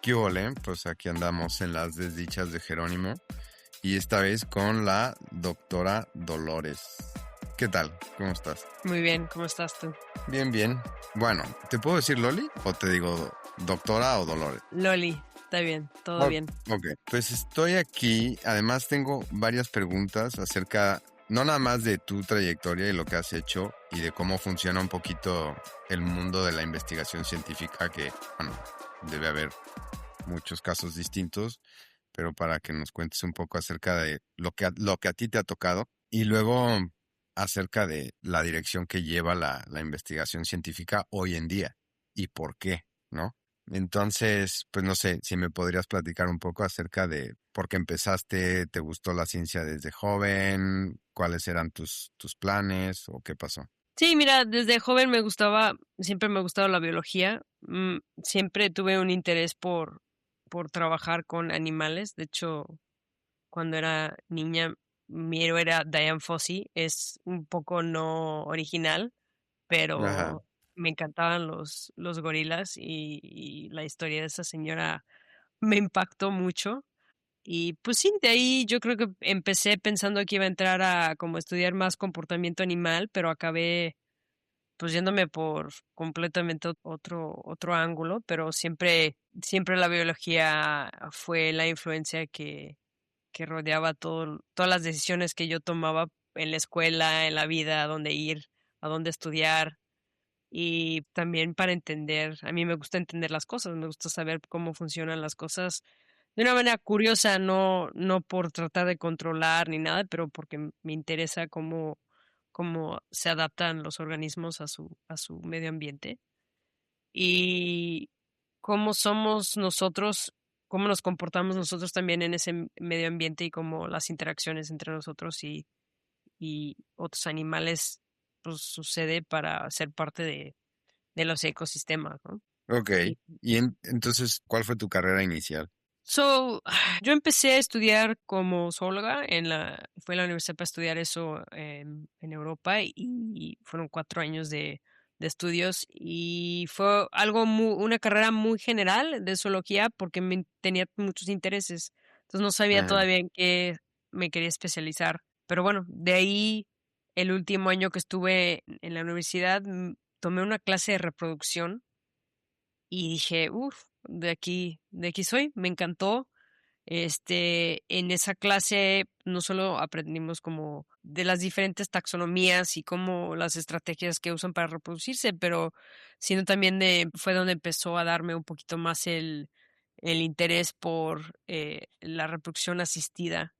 ¿Qué ole? Pues aquí andamos en las desdichas de Jerónimo y esta vez con la doctora Dolores. ¿Qué tal? ¿Cómo estás? Muy bien, ¿cómo estás tú? Bien, bien. Bueno, ¿te puedo decir Loli o te digo doctora o Dolores? Loli, está bien, todo bien. Ok, pues estoy aquí. Además tengo varias preguntas acerca, no nada más de tu trayectoria y lo que has hecho y de cómo funciona un poquito el mundo de la investigación científica, que, bueno, debe haber muchos casos distintos, pero para que nos cuentes un poco acerca de lo que a ti te ha tocado y luego acerca de la dirección que lleva la investigación científica hoy en día y por qué, ¿no? Entonces, pues no sé si me podrías platicar un poco acerca de por qué empezaste, te gustó la ciencia desde joven, cuáles eran tus planes o qué pasó. Sí, mira, desde joven siempre me ha gustado la biología. Siempre tuve un interés por trabajar con animales. De hecho, cuando era niña, mi héroe era Dian Fossey. Es un poco no original, Ajá. pero me encantaban los gorilas y la historia de esa señora me impactó mucho. Y pues sí, de ahí yo creo que empecé pensando que iba a entrar a como estudiar más comportamiento animal, pero acabé pues yéndome por completamente otro ángulo, pero siempre la biología fue la influencia que rodeaba todas las decisiones que yo tomaba en la escuela, en la vida, a dónde ir, a dónde estudiar. Y también para entender, a mí me gusta entender las cosas, me gusta saber cómo funcionan las cosas de una manera curiosa, no por tratar de controlar ni nada, pero porque me interesa cómo se adaptan los organismos a su medio ambiente y cómo somos nosotros, cómo nos comportamos nosotros también en ese medio ambiente y cómo las interacciones entre nosotros y otros animales pues sucede para ser parte de los ecosistemas, ¿no? Ok. Y Y entonces, ¿cuál fue tu carrera inicial? yo empecé a estudiar como zoóloga fue a la universidad para estudiar eso en Europa y fueron 4 años de estudios y fue una carrera muy general de zoología porque tenía muchos intereses. Entonces no sabía Ajá. todavía en qué me quería especializar. Pero bueno, de ahí el último año que estuve en la universidad tomé una clase de reproducción y dije, uff, de aquí soy, me encantó. En esa clase no solo aprendimos como de las diferentes taxonomías y cómo las estrategias que usan para reproducirse, pero sino también fue donde empezó a darme un poquito más el interés por la reproducción asistida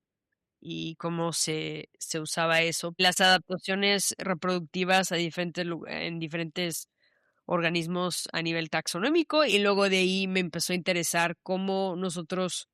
y cómo se usaba eso. Las adaptaciones reproductivas en diferentes organismos a nivel taxonómico y luego de ahí me empezó a interesar cómo nosotros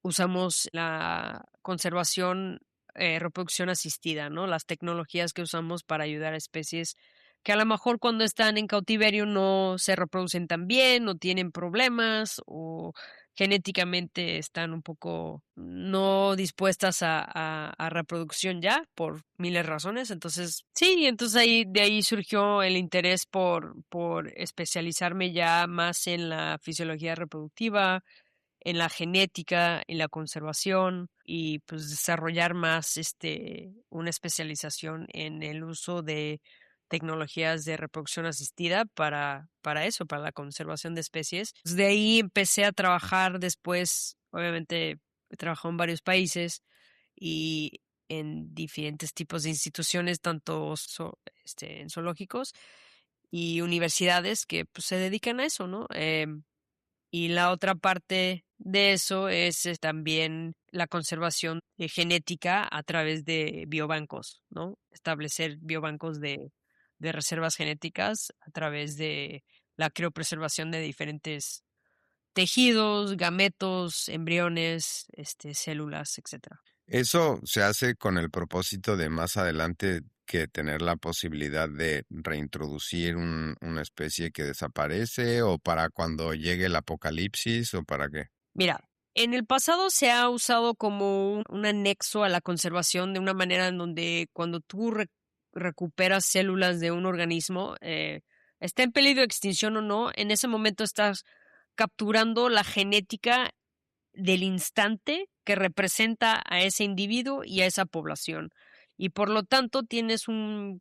usamos la conservación, reproducción asistida, ¿no? Las tecnologías que usamos para ayudar a especies que a lo mejor cuando están en cautiverio no se reproducen tan bien, o tienen problemas, o genéticamente están un poco no dispuestas a reproducción ya, por miles de razones. Entonces, sí, entonces de ahí surgió el interés por especializarme ya más en la fisiología reproductiva, en la genética, en la conservación y pues desarrollar más una especialización en el uso de tecnologías de reproducción asistida para eso, para la conservación de especies. De ahí empecé a trabajar después, obviamente he trabajado en varios países y en diferentes tipos de instituciones, tanto en zoológicos y universidades que pues, se dedican a eso, ¿no? Y la otra parte de eso es también la conservación genética a través de biobancos, ¿no? Establecer biobancos de reservas genéticas a través de la criopreservación de diferentes tejidos, gametos, embriones, células, etcétera. Eso se hace con el propósito de más adelante que tener la posibilidad de reintroducir una especie que desaparece o para cuando llegue el apocalipsis o para qué. Mira, en el pasado se ha usado como un anexo a la conservación de una manera en donde cuando tú recuperas células de un organismo, está en peligro de extinción o no, en ese momento estás capturando la genética del instante que representa a ese individuo y a esa población. Y por lo tanto tienes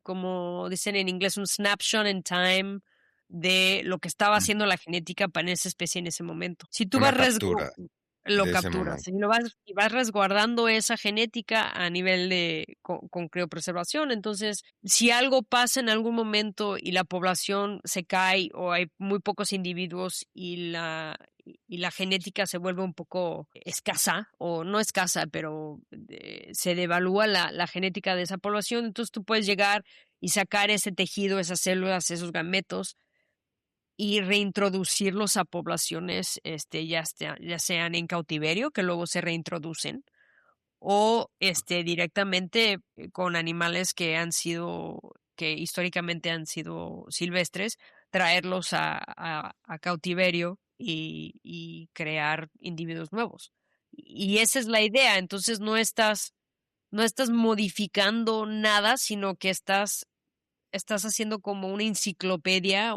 como dicen en inglés, un snapshot in time de lo que estaba Mm. haciendo la genética para esa especie en ese momento. Si tú Una vas captura lo de ese capturas momento. y vas resguardando esa genética a nivel de con criopreservación. Entonces, si algo pasa en algún momento y la población se cae o hay muy pocos individuos y la genética se vuelve un poco escasa, o no escasa, pero se devalúa la genética de esa población, entonces tú puedes llegar y sacar ese tejido, esas células, esos gametos y reintroducirlos a poblaciones, ya sean en cautiverio, que luego se reintroducen, o directamente con animales que históricamente han sido silvestres, traerlos a cautiverio y crear individuos nuevos. Y esa es la idea. Entonces no estás modificando nada, sino que estás haciendo como una enciclopedia,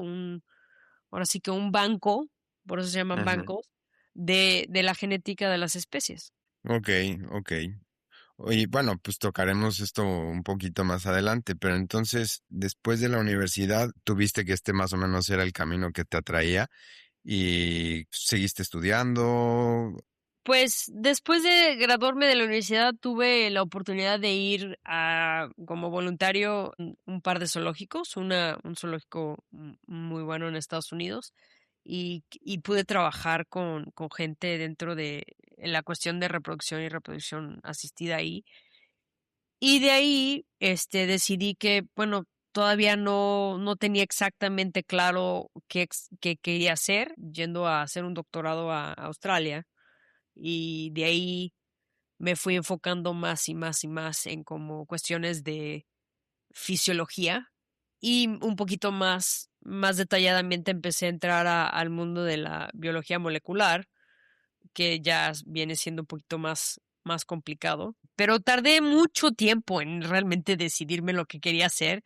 ahora sí que un banco, por eso se llaman Ujú. bancos, de la genética de las especies. Ok, ok. Y bueno, pues tocaremos esto un poquito más adelante, pero entonces, después de la universidad, tuviste que este más o menos era el camino que te atraía y seguiste estudiando. Pues después de graduarme de la universidad tuve la oportunidad de ir como voluntario un par de zoológicos, un zoológico muy bueno en Estados Unidos y pude trabajar con gente dentro de en la cuestión de reproducción y reproducción asistida ahí. Y de ahí decidí que, bueno, todavía no tenía exactamente claro qué quería hacer, yendo a hacer un doctorado a Australia. Y de ahí me fui enfocando más y más y más en como cuestiones de fisiología y un poquito más detalladamente empecé a entrar al mundo de la biología molecular, que ya viene siendo un poquito más complicado. Pero tardé mucho tiempo en realmente decidirme lo que quería hacer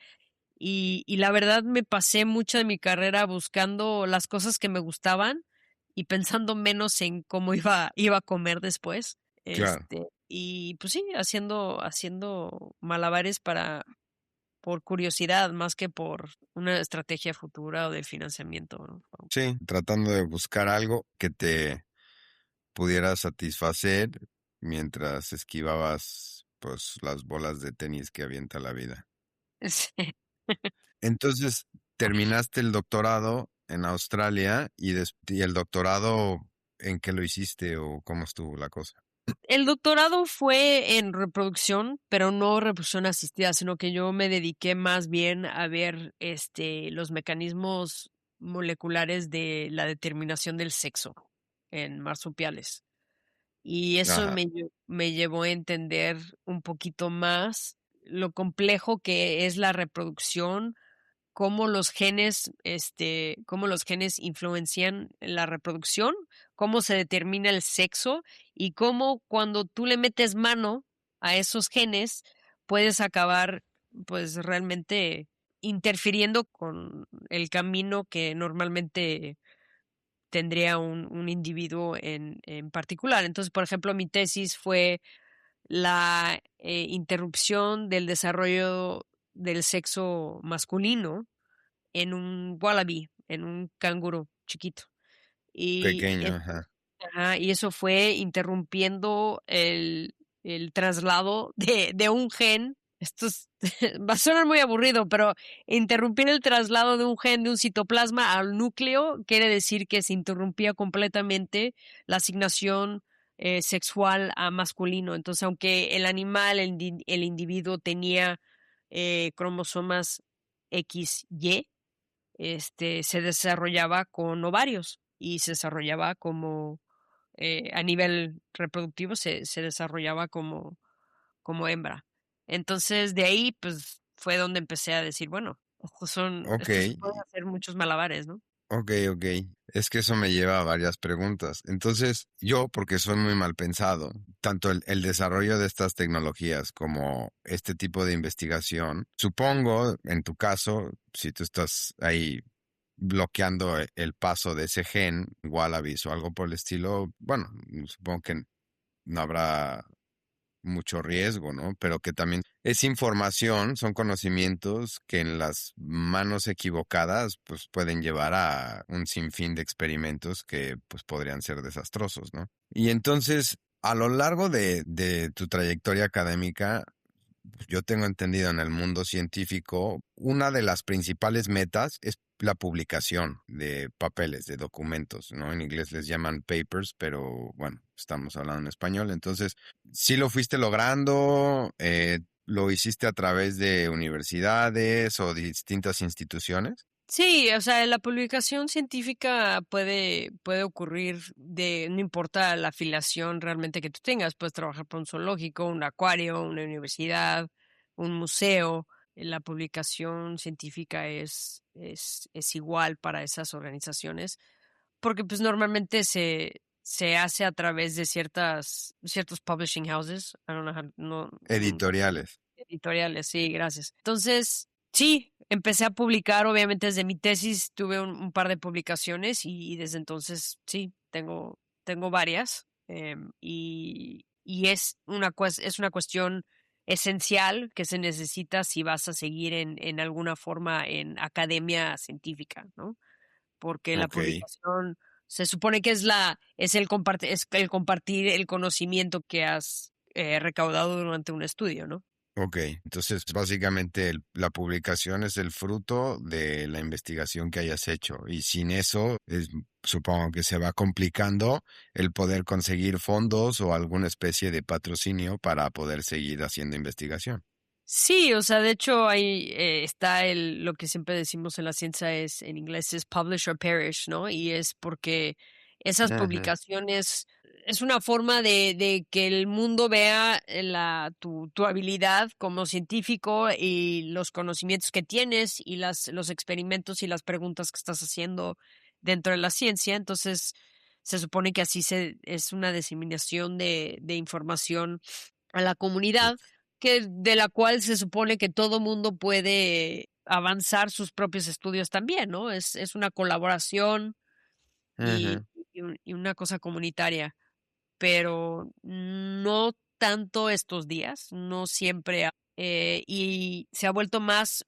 y la verdad me pasé mucho de mi carrera buscando las cosas que me gustaban y pensando menos en cómo iba a comer después. Claro. Y pues sí, haciendo malabares por curiosidad más que por una estrategia futura o de financiamiento, ¿no? Sí, tratando de buscar algo que te pudiera satisfacer mientras esquivabas, pues, las bolas de tenis que avienta la vida. Sí. Entonces, terminaste el doctorado en Australia y el doctorado, ¿en qué lo hiciste o cómo estuvo la cosa? El doctorado fue en reproducción, pero no reproducción asistida, sino que yo me dediqué más bien a ver los mecanismos moleculares de la determinación del sexo en marsupiales. Y eso Ajá, me llevó a entender un poquito más lo complejo que es la reproducción, cómo los genes influencian la reproducción, cómo se determina el sexo y cómo cuando tú le metes mano a esos genes puedes acabar pues realmente interfiriendo con el camino que normalmente tendría un individuo en particular. Entonces, por ejemplo, mi tesis fue la interrupción del desarrollo del sexo masculino en un wallaby, en un canguro chiquito. Y, pequeño, es- ajá. y eso fue interrumpiendo el traslado de un gen. Va a sonar muy aburrido, pero interrumpir el traslado de un gen de un citoplasma al núcleo quiere decir que se interrumpía completamente la asignación sexual a masculino. Entonces, aunque el animal, el individuo tenía cromosomas XY, se desarrollaba con ovarios y se desarrollaba como, a nivel reproductivo, se desarrollaba como hembra. Entonces, de ahí, pues, fue donde empecé a decir, bueno, Ok, esto se puede hacer muchos malabares, ¿no? ok, ok. Es que eso me lleva a varias preguntas. Entonces, yo, porque soy muy mal pensado, tanto el desarrollo de estas tecnologías como este tipo de investigación, supongo, en tu caso, si tú estás ahí bloqueando el paso de ese gen, Wallabies o algo por el estilo, bueno, supongo que no habrá mucho riesgo, ¿no? Pero que también es información, son conocimientos que en las manos equivocadas, pues pueden llevar a un sinfín de experimentos que pues podrían ser desastrosos, ¿no? Y entonces, a lo largo de tu trayectoria académica, yo tengo entendido en el mundo científico, una de las principales metas es la publicación de papeles, de documentos, ¿no? En inglés les llaman papers, pero bueno, estamos hablando en español. Entonces, sí lo fuiste logrando, lo hiciste a través de universidades o distintas instituciones. Sí, o sea, la publicación científica puede ocurrir no importa la afiliación realmente que tú tengas, puedes trabajar por un zoológico, un acuario, una universidad, un museo. La publicación científica es igual para esas organizaciones, porque pues normalmente se hace a través de ciertos publishing houses, I don't know Editoriales. editoriales, sí, gracias. Entonces, sí, empecé a publicar, obviamente desde mi tesis tuve un par de publicaciones y desde entonces, sí, tengo varias. Y es una cuestión esencial que se necesita si vas a seguir en alguna forma en academia científica, ¿no? Porque la Ok. publicación se supone que es el compartir el conocimiento que has recaudado durante un estudio, ¿no? Ok, entonces básicamente la publicación es el fruto de la investigación que hayas hecho y sin eso supongo que se va complicando el poder conseguir fondos o alguna especie de patrocinio para poder seguir haciendo investigación. Sí, o sea, de hecho ahí está lo que siempre decimos en la ciencia en inglés es publish or perish, ¿no? Y es porque esas Ujú. publicaciones es una forma de que el mundo vea tu habilidad como científico y los conocimientos que tienes y los experimentos y las preguntas que estás haciendo dentro de la ciencia. Entonces, se supone que así es una diseminación de información a la comunidad de la cual se supone que todo mundo puede avanzar sus propios estudios también, ¿no? Es una colaboración y, Ujú. y una cosa comunitaria, pero no tanto estos días, no siempre, y se ha vuelto más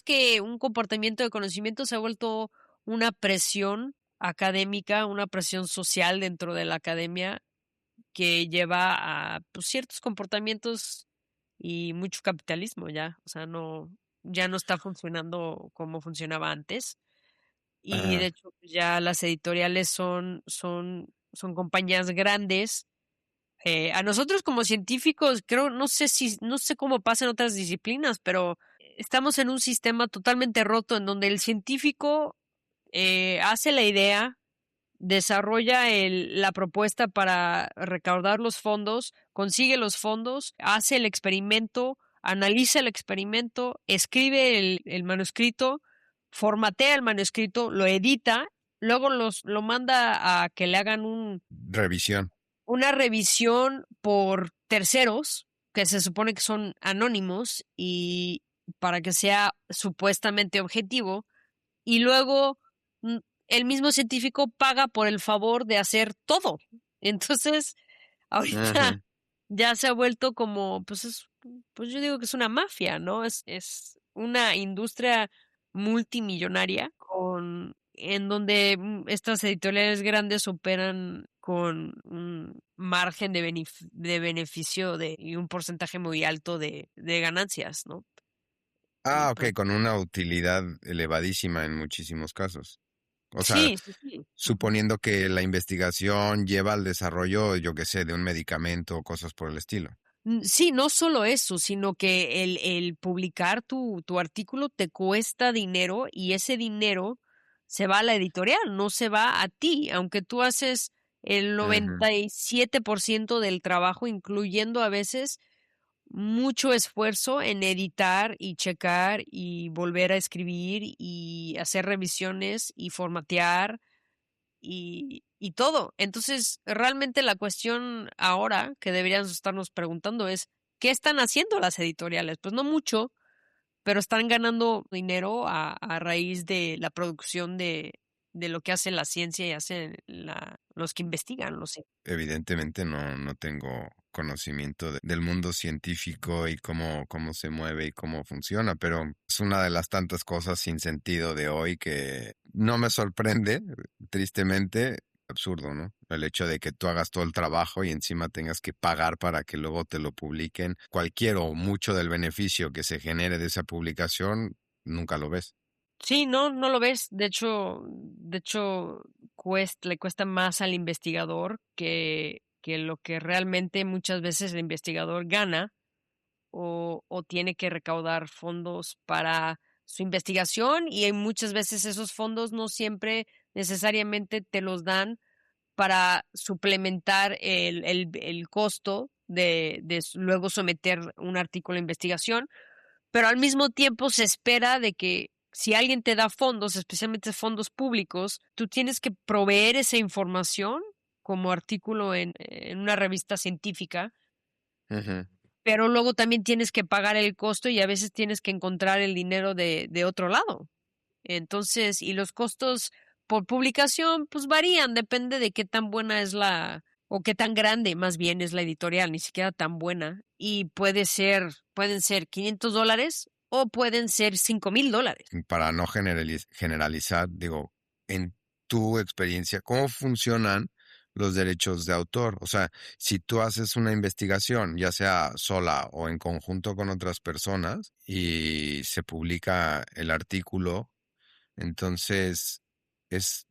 que un comportamiento de conocimiento, se ha vuelto una presión académica, una presión social dentro de la academia que lleva a pues, ciertos comportamientos y mucho capitalismo ya, o sea, ya no está funcionando como funcionaba antes. Y de Ajá. hecho, pues, ya las editoriales son compañías grandes. A nosotros como científicos, creo, no sé cómo pasa en otras disciplinas, pero estamos en un sistema totalmente roto en donde el científico hace la idea, desarrolla la propuesta para recaudar los fondos, consigue los fondos, hace el experimento, analiza el experimento, escribe el manuscrito, formatea el manuscrito, lo edita, luego lo manda a que le hagan Revisión. una revisión por terceros, que se supone que son anónimos, y para que sea supuestamente objetivo, y luego mm, el mismo científico paga por el favor de hacer todo. Entonces, ahorita Ujú. ya se ha vuelto como, pues yo digo que es una mafia, ¿no? Es una industria multimillonaria en donde estas editoriales grandes operan con un margen de beneficio y un porcentaje muy alto de ganancias, ¿no? Y Ah, ok, pues con una utilidad elevadísima en muchísimos casos. O sea, sí, sí, sí. Ujú. suponiendo que la investigación lleva al desarrollo, yo qué sé, de un medicamento o cosas por el estilo. Sí, no solo eso, sino que el publicar tu artículo te cuesta dinero y ese dinero se va a la editorial, no se va a ti, aunque tú haces el Ujú. 97% del trabajo, incluyendo a veces mucho esfuerzo en editar y checar y volver a escribir y hacer revisiones y formatear y todo. Entonces, realmente la cuestión ahora que deberíamos estarnos preguntando es, ¿qué están haciendo las editoriales? Pues no mucho, pero están ganando dinero a raíz de la producción de lo que hace la ciencia y hacen los que investigan, no sé. Evidentemente no tengo conocimiento del mundo científico y cómo se mueve y cómo funciona, pero es una de las tantas cosas sin sentido de hoy que no me sorprende, tristemente, absurdo, ¿no? El hecho de que tú hagas todo el trabajo y encima tengas que pagar para que luego te lo publiquen. Cualquier o mucho del beneficio que se genere de esa publicación, nunca lo ves. Sí, no lo ves. De hecho, le cuesta más al investigador que lo que realmente muchas veces el investigador gana o tiene que recaudar fondos para su investigación y hay muchas veces esos fondos no siempre necesariamente te los dan para suplementar el costo de luego someter un artículo de investigación, pero al mismo tiempo se espera de que si alguien te da fondos, especialmente fondos públicos, tú tienes que proveer esa información como artículo en una revista científica, Ujú. pero luego también tienes que pagar el costo y a veces tienes que encontrar el dinero de otro lado. Entonces, y los costos por publicación, pues varían, depende de qué tan buena es o qué tan grande más bien es la editorial, ni siquiera tan buena. Y pueden ser $500 o pueden ser $5,000. Para no generalizar, digo, en tu experiencia, ¿cómo funcionan los derechos de autor? O sea, si tú haces una investigación, ya sea sola o en conjunto con otras personas, y se publica el artículo, entonces, ¿es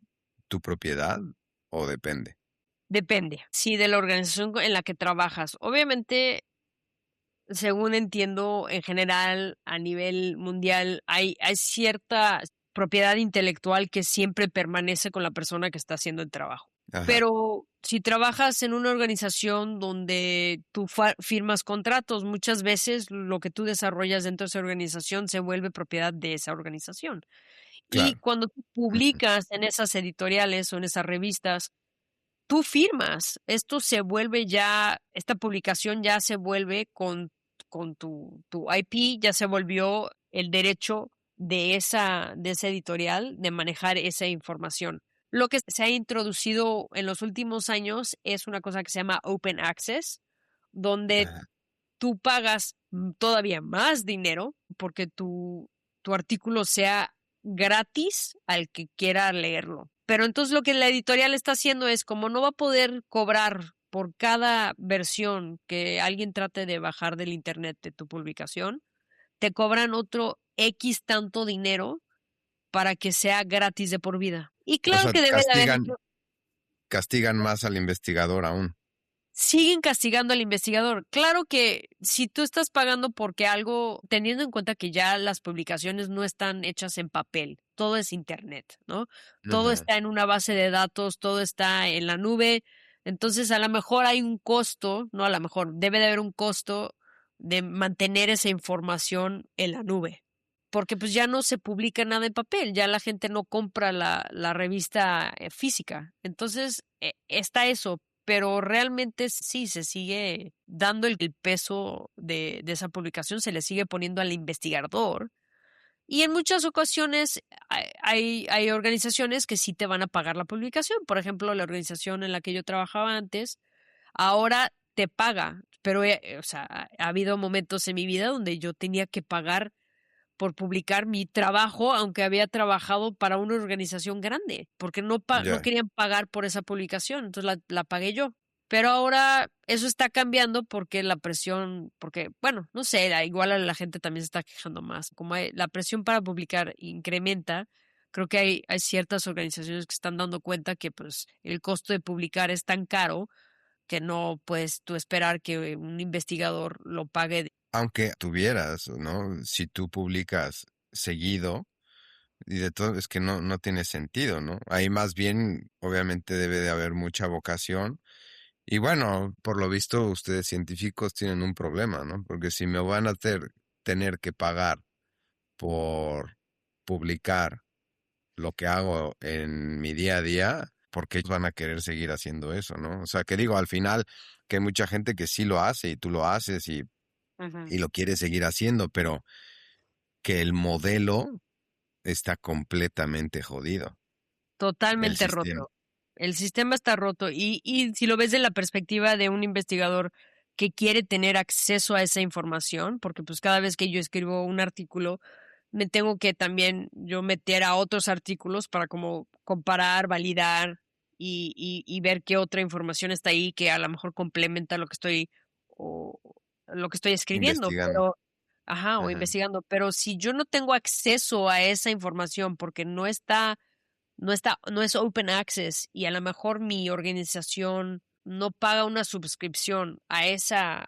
tu propiedad o depende? Depende, sí, de la organización en la que trabajas. Obviamente, según entiendo, en general, a nivel mundial, hay cierta propiedad intelectual que siempre permanece con la persona que está haciendo el trabajo. Ajá, Pero si trabajas en una organización donde tú firmas contratos, muchas veces lo que tú desarrollas dentro de esa organización se vuelve propiedad de esa organización. Y claro. cuando tú Ujú. publicas en esas editoriales o en esas revistas, tú firmas. Esta publicación ya se vuelve con tu IP, ya se volvió el derecho de esa editorial de manejar esa información. Lo que se ha introducido en los últimos años es una cosa que se llama Open Access, donde Ajá. tú pagas todavía más dinero porque tu artículo sea gratis al que quiera leerlo. Pero entonces lo que la editorial está haciendo es, como no va a poder cobrar por cada versión que alguien trate de bajar del internet de tu publicación, te cobran otro X tanto dinero para que sea gratis de por vida. Y O claro sea, que debe de haber castigan más al investigador aún. siguen castigando al investigador. Claro que si tú estás pagando porque algo, teniendo en cuenta que ya las publicaciones no están hechas en papel, todo es internet, ¿no? Todo Ujú. está en una base de datos, todo está en la nube. Entonces, a lo mejor hay un costo, no a lo mejor, debe de haber un costo de mantener esa información en la nube. Porque pues ya no se publica nada en papel, ya la gente no compra la revista física. Entonces, está eso, pero realmente sí se sigue dando el peso de esa publicación, se le sigue poniendo al investigador. Y en muchas ocasiones hay organizaciones que sí te van a pagar la publicación. Por ejemplo, la organización en la que yo trabajaba antes, ahora te paga, pero o sea, ha habido momentos en mi vida donde yo tenía que pagar por publicar mi trabajo, aunque había trabajado para una organización grande, porque no Ya. querían pagar por esa publicación, entonces la pagué yo. Pero ahora eso está cambiando porque la presión, porque, bueno, no sé, igual a la gente también se está quejando más. Como la presión para publicar incrementa, creo que hay ciertas organizaciones que están dando cuenta que pues el costo de publicar es tan caro que no puedes tú esperar que un investigador lo pague. Aunque tuvieras, ¿no? Si tú publicas seguido, y de todo, es que no tiene sentido, ¿no? Ahí más bien, obviamente debe de haber mucha vocación. Y bueno, por lo visto, ustedes científicos tienen un problema, ¿no? Porque si me van a tener que pagar por publicar lo que hago en mi día a día, ¿por qué van a querer seguir haciendo eso, no? O sea, que digo, al final, que hay mucha gente que sí lo hace y tú lo haces y Ujú. lo quiere seguir haciendo, pero que el modelo está completamente jodido, el Totalmente sistema. roto. El sistema está roto y si lo ves de la perspectiva de un investigador que quiere tener acceso a esa información, porque pues cada vez que yo escribo un artículo, me tengo que también yo meter a otros artículos para como comparar, validar y ver qué otra información está ahí que a lo mejor complementa lo que estoy o lo que estoy escribiendo, Investigando. pero ajá, o Ajá. investigando, pero si yo no tengo acceso a esa información porque no es open access y a lo mejor mi organización no paga una suscripción a esa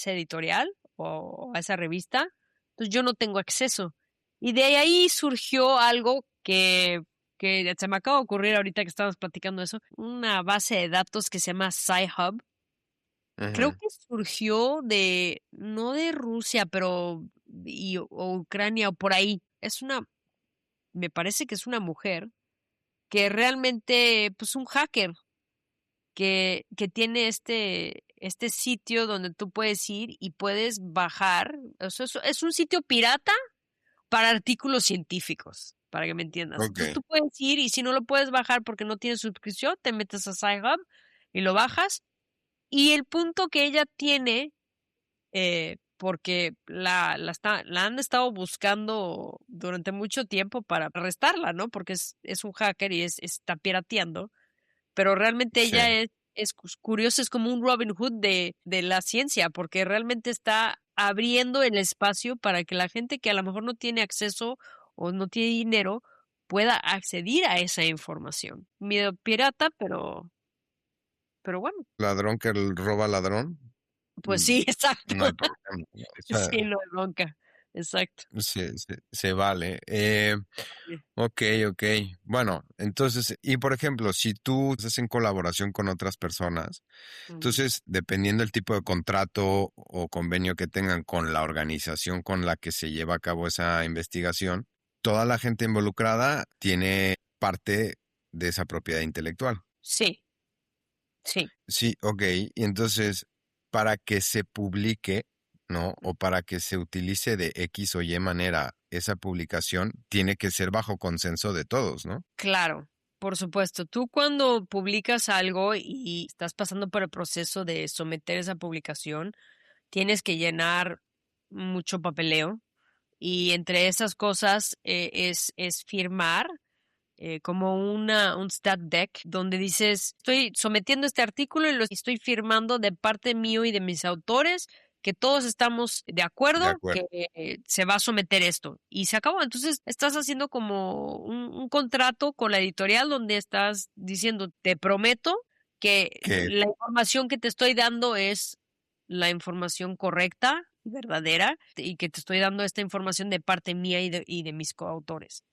editorial o a esa revista, pues yo no tengo acceso. Y de ahí surgió algo que se me acaba de ocurrir ahorita que estábamos platicando eso, una base de datos que se llama Sci-Hub. Creo Ajá. que surgió no de Rusia, pero o Ucrania o por ahí. Me parece que es una mujer que realmente, pues un hacker que tiene este sitio donde tú puedes ir y puedes bajar, o sea, es un sitio pirata para artículos científicos, para que me entiendas. Ok. Entonces tú puedes ir y si no lo puedes bajar porque no tienes suscripción, te metes a SciHub y lo bajas. Y el punto que ella tiene, porque la han estado buscando durante mucho tiempo para arrestarla, ¿no? Porque es un hacker y está pirateando, pero realmente Sí, ella es curiosa, es como un Robin Hood de la ciencia, porque realmente está abriendo el espacio para que la gente que a lo mejor no tiene acceso o no tiene dinero pueda acceder a esa información. Medio pirata, pero bueno, ladrón que roba ladrón. pues mm, sí, exacto. No hay problema. Sí, no hay bronca. Exacto. Se vale. Ok, ok. Bueno, entonces, y por ejemplo, si tú estás en colaboración con otras personas, Ujú. entonces, dependiendo del tipo de contrato o convenio que tengan con la organización con la que se lleva a cabo esa investigación, toda la gente involucrada tiene parte de esa propiedad intelectual. Sí, sí, Sí, ok. Y entonces, para que se publique, ¿no? O para que se utilice de X o Y manera esa publicación, tiene que ser bajo consenso de todos, ¿no? claro. Por supuesto, tú cuando publicas algo y estás pasando por el proceso de someter esa publicación, tienes que llenar mucho papeleo y entre esas cosas es firmar como un stat deck donde dices, estoy sometiendo este artículo y lo estoy firmando de parte mío y de mis autores, que todos estamos de De acuerdo acuerdo. que se va a someter esto. Y se acabó. Entonces estás haciendo como un contrato con la editorial donde estás diciendo, te prometo que Que, la información que te estoy dando es la información correcta, verdadera, y que te estoy dando esta información de parte mía y de mis coautores.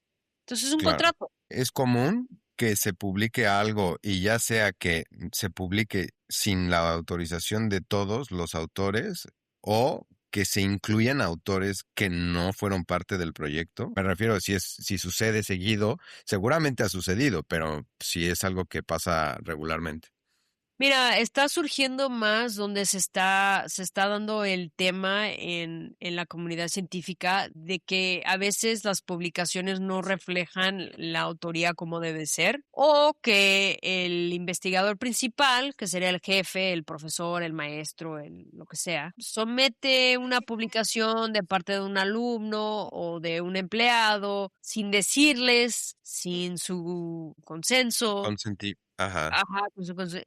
Entonces es un claro, contrato. es común que se publique algo y ya sea que se publique sin la autorización de todos los autores o que se incluyan autores que no fueron parte del proyecto. Me refiero, si sucede seguido, seguramente ha sucedido, pero si es algo que pasa regularmente. Mira, está surgiendo más donde se está dando el tema en la comunidad científica de que a veces las publicaciones no reflejan la autoría como debe ser, o que el investigador principal, que sería el jefe, el profesor, el maestro, lo que sea, somete una publicación de parte de un alumno o de un empleado sin decirles, sin su consenso. Consentí. Ajá, Ajá,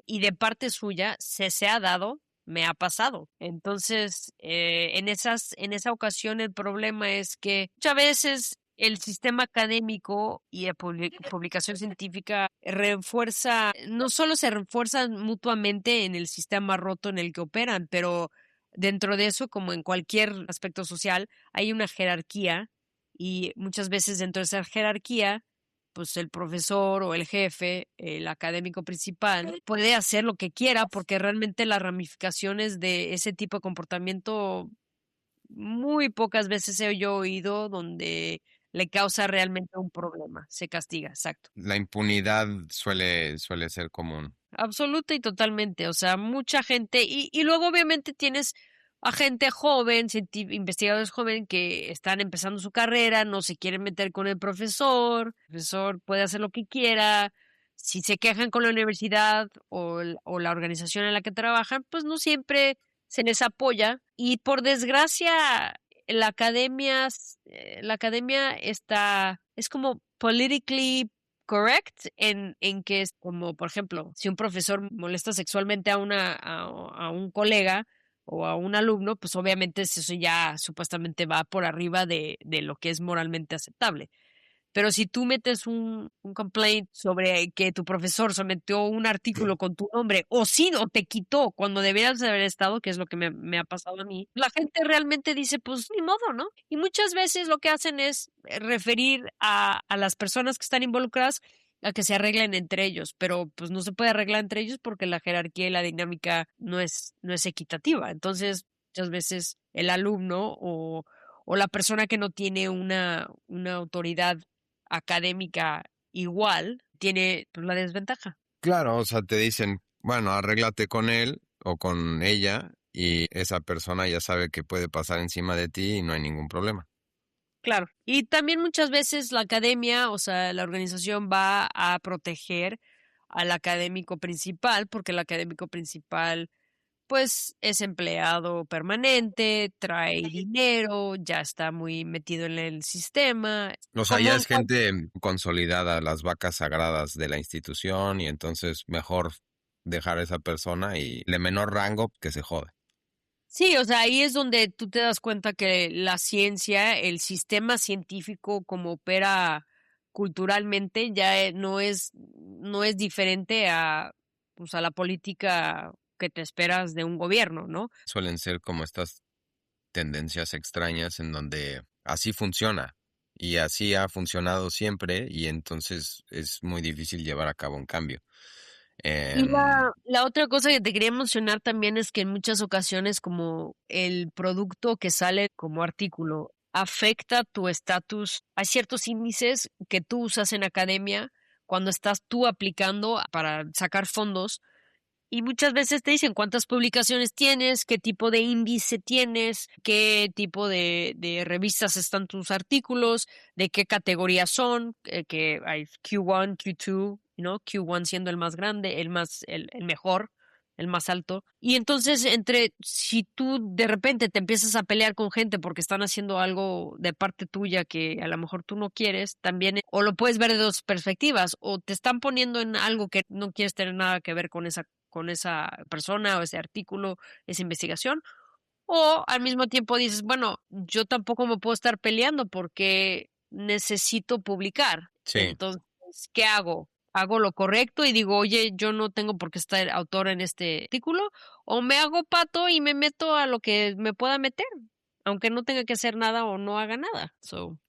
y de parte suya se ha dado, me ha pasado. Entonces, en esa ocasión el problema es que muchas veces el sistema académico y la publicación científica refuerza, no solo se refuerzan mutuamente en el sistema roto en el que operan, pero dentro de eso, como en cualquier aspecto social, hay una jerarquía y muchas veces dentro de esa jerarquía pues el profesor o el jefe, el académico principal, puede hacer lo que quiera porque realmente las ramificaciones de ese tipo de comportamiento muy pocas veces he yo oído donde le causa realmente un problema. Se castiga, exacto. la impunidad suele ser común. Absoluta y totalmente. O sea, mucha gente. Y luego obviamente tienes a gente joven, investigadores jóvenes que están empezando su carrera, no se quieren meter con el profesor puede hacer lo que quiera. Si se quejan con la universidad o la organización en la que trabajan, pues no siempre se les apoya. Y por desgracia, la academia es como politically correct en que es como, por ejemplo, si un profesor molesta sexualmente a un colega o a un alumno, pues obviamente eso ya supuestamente va por arriba de lo que es moralmente aceptable. Pero si tú metes un complaint sobre que tu profesor sometió un artículo con tu nombre, o sí, o te quitó cuando deberías de haber estado, que es lo que me ha pasado a mí, la gente realmente dice, pues ni modo, ¿no? Y muchas veces lo que hacen es referir a las personas que están involucradas a que se arreglen entre ellos, pero pues no se puede arreglar entre ellos porque la jerarquía y la dinámica no es equitativa. Entonces, muchas veces el alumno o la persona que no tiene una autoridad académica igual, tiene pues, la desventaja. Claro, o sea, te dicen, bueno, arréglate con él o con ella y esa persona ya sabe que puede pasar encima de ti y no hay ningún problema. Claro. Y también muchas veces la academia, o sea, la organización va a proteger al académico principal, porque el académico principal, pues, es empleado permanente, trae dinero, ya está muy metido en el sistema. O sea, ya Como es gente consolidada, las vacas sagradas de la institución y entonces mejor dejar a esa persona y de menor rango que se jode. Sí, o sea, ahí es donde tú te das cuenta que la ciencia, el sistema científico como opera culturalmente ya no es diferente pues, a la política que te esperas de un gobierno, ¿no? Suelen ser como estas tendencias extrañas en donde así funciona y así ha funcionado siempre y entonces es muy difícil llevar a cabo un cambio. Y Em, la otra cosa que te quería mencionar también es que en muchas ocasiones como el producto que sale como artículo afecta tu estatus, hay ciertos índices que tú usas en academia cuando estás tú aplicando para sacar fondos y muchas veces te dicen cuántas publicaciones tienes, qué tipo de índice tienes, qué tipo de revistas están tus artículos, de qué categoría son, que hay Q1, Q2, ¿no? Q1 siendo el más grande, el mejor, el más alto. Y entonces, si tú de repente te empiezas a pelear con gente porque están haciendo algo de parte tuya que a lo mejor tú no quieres, también, o lo puedes ver de dos perspectivas, o te están poniendo en algo que no quieres tener nada que ver con esa persona o ese artículo, esa investigación, o al mismo tiempo dices, bueno, yo tampoco me puedo estar peleando porque necesito publicar. sí, Entonces, ¿qué hago? ¿Hago lo correcto y digo, oye, yo no tengo por qué estar autor en este artículo? ¿O me hago pato y me meto a lo que me pueda meter, aunque no tenga que hacer nada o no haga nada?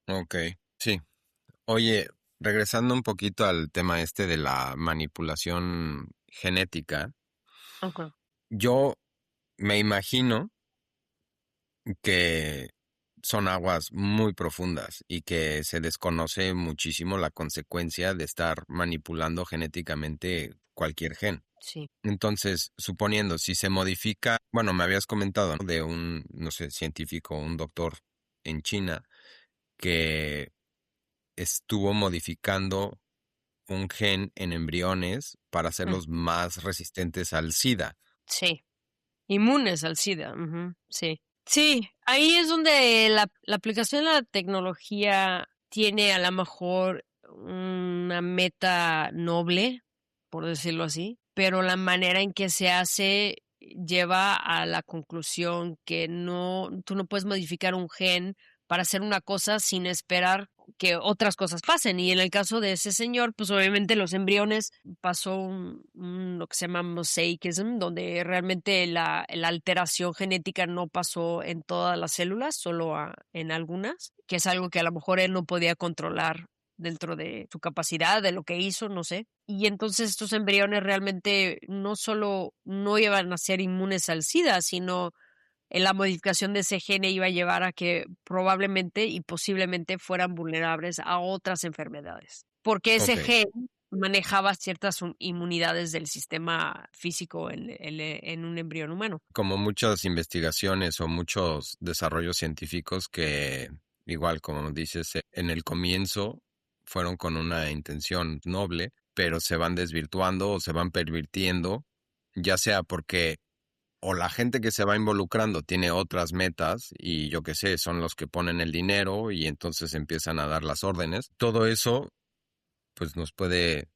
ok, sí. Oye, regresando un poquito al tema este de la manipulación genética, Okay. yo me imagino que son aguas muy profundas y que se desconoce muchísimo la consecuencia de estar manipulando genéticamente cualquier gen. Sí. Entonces, suponiendo, si se modifica, bueno, me habías comentado, ¿no? De un, no sé, científico, un doctor en China que estuvo modificando un gen en embriones para Mm, hacerlos más resistentes al SIDA. sí. Inmunes al SIDA. Ujú, sí. Sí, ahí es donde la aplicación de la tecnología tiene a lo mejor una meta noble, por decirlo así, pero la manera en que se hace lleva a la conclusión que tú no puedes modificar un gen para hacer una cosa sin esperar que otras cosas pasen. Y en el caso de ese señor, pues obviamente los embriones pasó lo que se llama mosaicism, donde realmente la alteración genética no pasó en todas las células, solo en algunas, que es algo que a lo mejor él no podía controlar dentro de su capacidad, de lo que hizo, no sé. Y entonces estos embriones realmente no solo no iban a ser inmunes al SIDA, sino la modificación de ese gene iba a llevar a que probablemente y posiblemente fueran vulnerables a otras enfermedades. Porque ese Ok, gen manejaba ciertas inmunidades del sistema físico en un embrión humano. Como muchas investigaciones o muchos desarrollos científicos que, igual como dices, en el comienzo fueron con una intención noble, pero se van desvirtuando o se van pervirtiendo, ya sea porque o la gente que se va involucrando tiene otras metas y yo qué sé, son los que ponen el dinero y entonces empiezan a dar las órdenes. Todo eso pues nos puede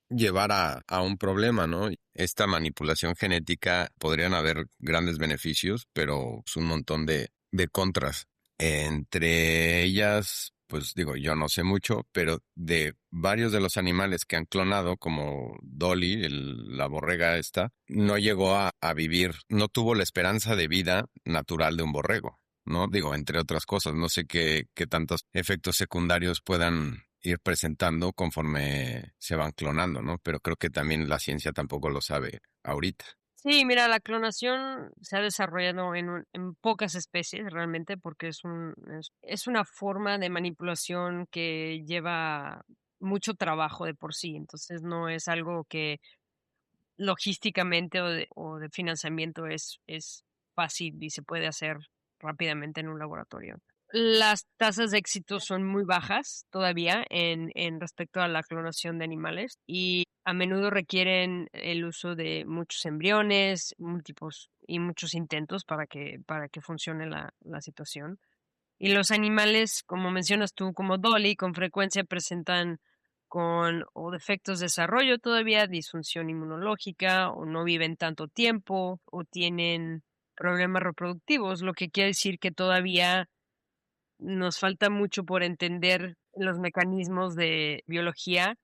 llevar a un problema, ¿no? Esta manipulación genética podrían haber grandes beneficios, pero es un montón de contras. Entre ellas, pues digo, yo no sé mucho, pero de varios de los animales que han clonado, como Dolly, la borrega esta, no llegó a vivir, no tuvo la esperanza de vida natural de un borrego, ¿no? Digo, entre otras cosas, no sé qué tantos efectos secundarios puedan ir presentando conforme se van clonando, ¿no? Pero creo que también la ciencia tampoco lo sabe ahorita. Sí, mira, la clonación se ha desarrollado en pocas especies realmente porque es una forma de manipulación que lleva mucho trabajo de por sí, entonces no es algo que logísticamente o de financiamiento es fácil y se puede hacer rápidamente en un laboratorio. Las tasas de éxito son muy bajas todavía en respecto a la clonación de animales y a menudo requieren el uso de muchos embriones, múltiples y muchos intentos para que funcione la situación. Y los animales, como mencionas tú, como Dolly, con frecuencia presentan con o defectos de desarrollo todavía, disfunción inmunológica, o no viven tanto tiempo, o tienen problemas reproductivos, lo que quiere decir que todavía nos falta mucho por entender los mecanismos de biología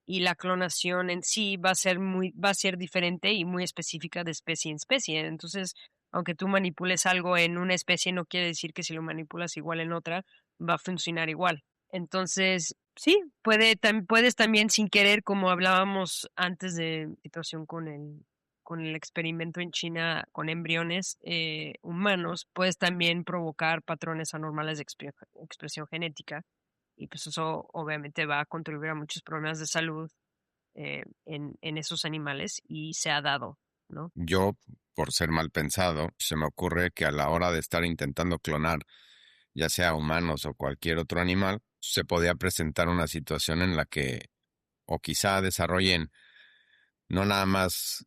y la clonación en sí va a ser diferente y muy específica de especie en especie. Entonces, aunque tú manipules algo en una especie, no quiere decir que si lo manipulas igual en otra, va a funcionar igual. Entonces, sí, puedes también sin querer, como hablábamos antes de situación con el experimento en China con embriones humanos, puedes también provocar patrones anormales de expresión genética y pues eso obviamente va a contribuir a muchos problemas de salud en esos animales y se ha dado, ¿no? Yo, por ser mal pensado, se me ocurre que a la hora de estar intentando clonar, ya sea humanos o cualquier otro animal, se podía presentar una situación en la que o quizá desarrollen no nada más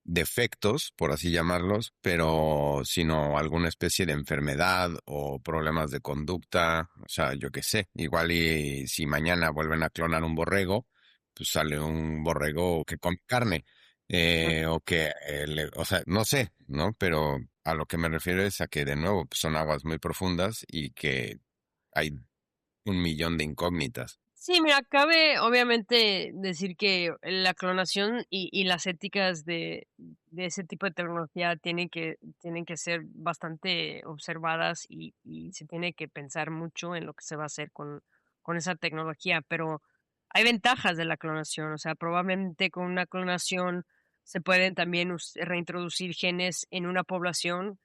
defectos, por así llamarlos, pero sino alguna especie de enfermedad o problemas de conducta, o sea, yo qué sé, igual y si mañana vuelven a clonar un borrego, pues sale un borrego que come carne, o que, o sea, no sé, ¿no? Pero a lo que me refiero es a que de nuevo pues, son aguas muy profundas y que hay un millón de incógnitas. Sí, mira, cabe obviamente decir que la clonación y las éticas de ese tipo de tecnología tienen que ser bastante observadas y se tiene que pensar mucho en lo que se va a hacer con esa tecnología, pero hay ventajas de la clonación, o sea, probablemente con una clonación se pueden también reintroducir genes en una población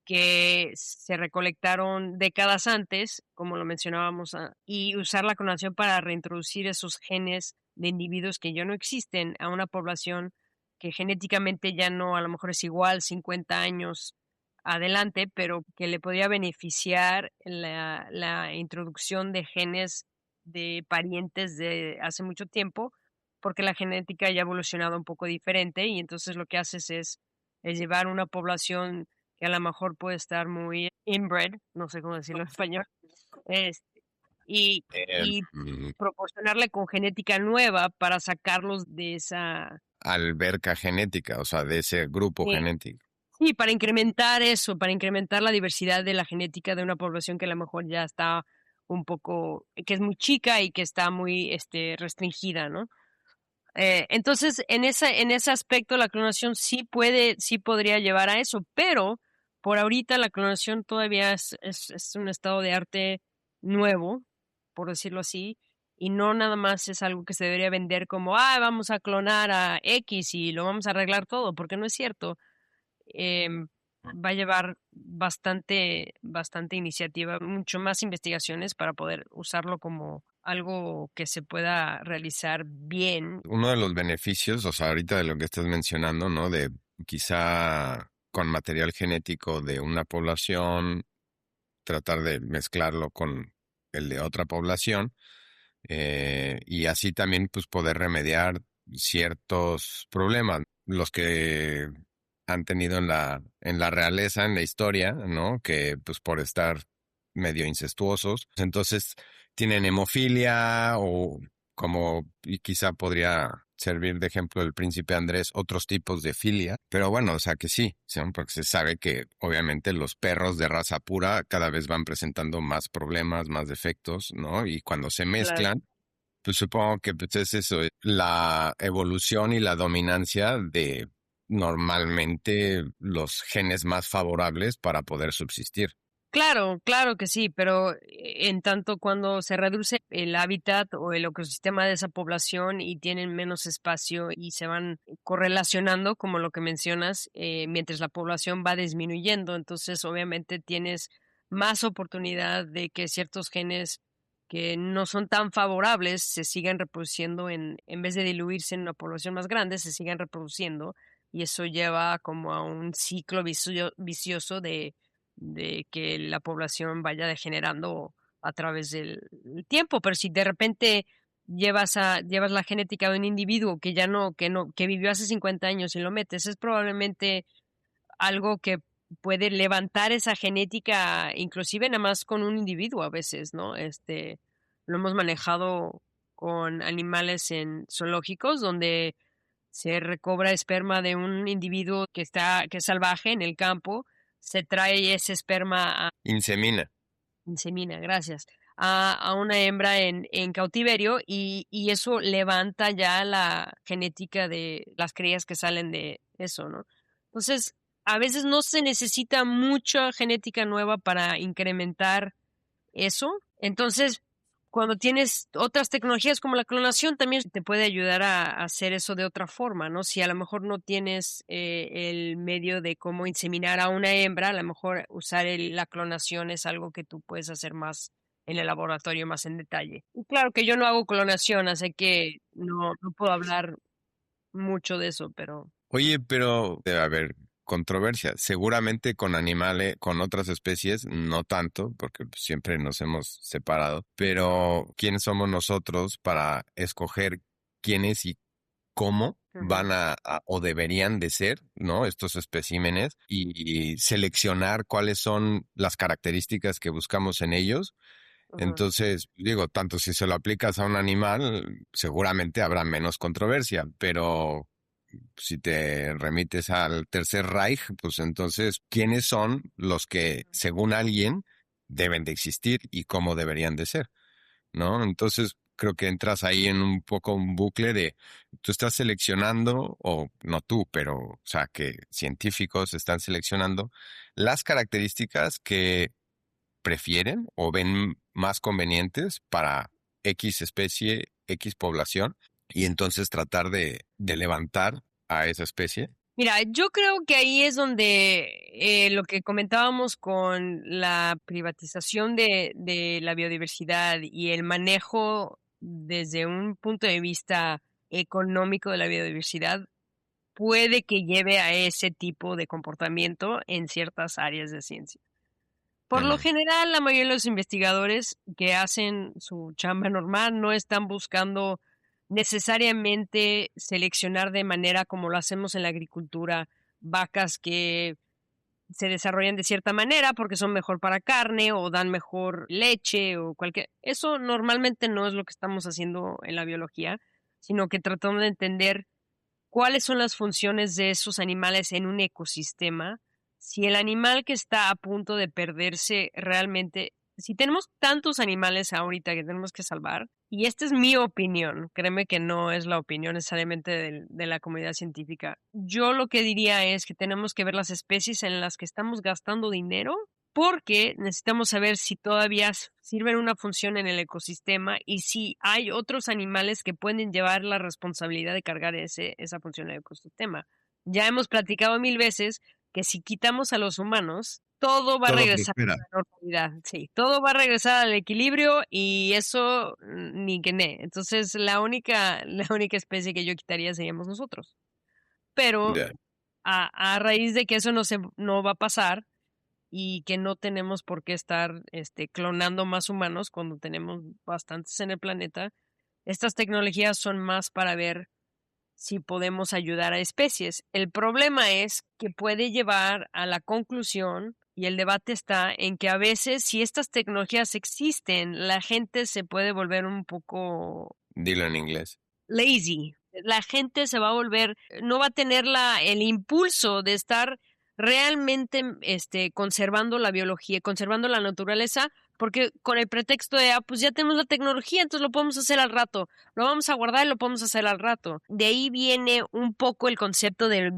que se recolectaron décadas antes, como lo mencionábamos, y usar la clonación para reintroducir esos genes de individuos que ya no existen a una población que genéticamente ya no, a lo mejor es igual 50 años adelante, pero que le podría beneficiar la introducción de genes de parientes de hace mucho tiempo, porque la genética ya ha evolucionado un poco diferente y entonces lo que haces es llevar una población que a lo mejor puede estar muy inbred, no sé cómo decirlo en español, este, y, y Mm, proporcionarle con genética nueva para sacarlos de esa, Alberca genética, o sea, de ese grupo eh, genético. sí, para incrementar eso, para incrementar la diversidad de la genética de una población que a lo mejor ya está un poco, que es muy chica y que está muy restringida, ¿no? Entonces, en ese aspecto, la clonación sí podría llevar a eso, pero por ahorita la clonación todavía es un estado de arte nuevo, por decirlo así, y no nada más es algo que se debería vender como, vamos a clonar a X y lo vamos a arreglar todo, porque no es cierto. Va a llevar bastante iniciativa, mucho más investigaciones para poder usarlo como algo que se pueda realizar bien. Uno de los beneficios, o sea, ahorita de lo que estás mencionando, ¿no? De quizá con material genético de una población, tratar de mezclarlo con el de otra población, y así también pues poder remediar ciertos problemas, los que han tenido en la realeza, en la historia, ¿no? Que pues por estar medio incestuosos, entonces tienen hemofilia o como y quizá podría servir de ejemplo el príncipe Andrés, otros tipos de filia, pero bueno, o sea que sí, ¿sí? Porque se sabe que obviamente los perros de raza pura cada vez van presentando más problemas, más defectos, ¿no? Y cuando se Claro. mezclan, pues supongo que pues es eso, la evolución y la dominancia de normalmente los genes más favorables para poder subsistir. Claro, claro que sí, pero en tanto cuando se reduce el hábitat o el ecosistema de esa población y tienen menos espacio y se van correlacionando, como lo que mencionas, mientras la población va disminuyendo, entonces obviamente tienes más oportunidad de que ciertos genes que no son tan favorables se sigan reproduciendo en vez de diluirse en una población más grande, se sigan reproduciendo y eso lleva como a un ciclo vicioso de que la población vaya degenerando a través del tiempo, pero si de repente llevas la genética de un individuo que vivió hace 50 años y lo metes, es probablemente algo que puede levantar esa genética, inclusive nada más con un individuo a veces, ¿no? Lo hemos manejado con animales en zoológicos donde se recobra esperma de un individuo que es salvaje en el campo, se trae ese esperma Insemina. insemina, gracias, a una hembra en cautiverio y eso levanta ya la genética de las crías que salen de eso, ¿no? Entonces, a veces no se necesita mucha genética nueva para incrementar eso. Entonces, cuando tienes otras tecnologías como la clonación, también te puede ayudar a hacer eso de otra forma, ¿no? Si a lo mejor no tienes el medio de cómo inseminar a una hembra, a lo mejor usar la clonación es algo que tú puedes hacer más en el laboratorio, más en detalle. Y claro que yo no hago clonación, así que no puedo hablar mucho de eso, pero Oye, pero debe haber controversia. Seguramente con animales, con otras especies, no tanto, porque pues, siempre nos hemos separado. Pero ¿quiénes somos nosotros para escoger quiénes y cómo ujú, van o deberían de ser, ¿no? Estos especímenes y seleccionar cuáles son las características que buscamos en ellos? ujú. Entonces, digo, tanto si se lo aplicas a un animal, seguramente habrá menos controversia, pero si te remites al Tercer Reich, pues entonces, ¿quiénes son los que, según alguien, deben de existir y cómo deberían de ser? ¿No? Entonces, creo que entras ahí en un poco un bucle de, tú estás seleccionando, o no tú, pero, o sea, que científicos están seleccionando las características que prefieren o ven más convenientes para X especie, X población, y entonces tratar de levantar a esa especie. Mira, yo creo que ahí es donde lo que comentábamos con la privatización de la biodiversidad y el manejo desde un punto de vista económico de la biodiversidad puede que lleve a ese tipo de comportamiento en ciertas áreas de ciencia. Por lo Ujú. general, la mayoría de los investigadores que hacen su chamba normal no están buscando necesariamente seleccionar de manera como lo hacemos en la agricultura, vacas que se desarrollan de cierta manera porque son mejor para carne o dan mejor leche o cualquier. Eso normalmente no es lo que estamos haciendo en la biología, sino que tratando de entender cuáles son las funciones de esos animales en un ecosistema, si el animal que está a punto de perderse realmente, si tenemos tantos animales ahorita que tenemos que salvar, y esta es mi opinión, créeme que no es la opinión necesariamente de la comunidad científica, yo lo que diría es que tenemos que ver las especies en las que estamos gastando dinero porque necesitamos saber si todavía sirven una función en el ecosistema y si hay otros animales que pueden llevar la responsabilidad de cargar esa función en el ecosistema. Ya hemos platicado 1000 veces que si quitamos a los humanos, todo va a Todo regresar prospera. a la normalidad, sí, todo va a regresar al equilibrio y eso ni que ne. Entonces, la única especie que yo quitaría seríamos nosotros. Pero Ya. a raíz de que eso no va a pasar y que no tenemos por qué estar clonando más humanos cuando tenemos bastantes en el planeta, estas tecnologías son más para ver si podemos ayudar a especies. El problema es que puede llevar a la conclusión, y el debate está en que a veces si estas tecnologías existen, la gente se puede volver un poco Dilo en inglés. lazy. La gente se va a volver, no va a tener el impulso de estar realmente conservando la biología, conservando la naturaleza, porque con el pretexto de, pues ya tenemos la tecnología, entonces lo podemos hacer al rato, lo vamos a guardar y lo podemos hacer al rato. De ahí viene un poco el concepto del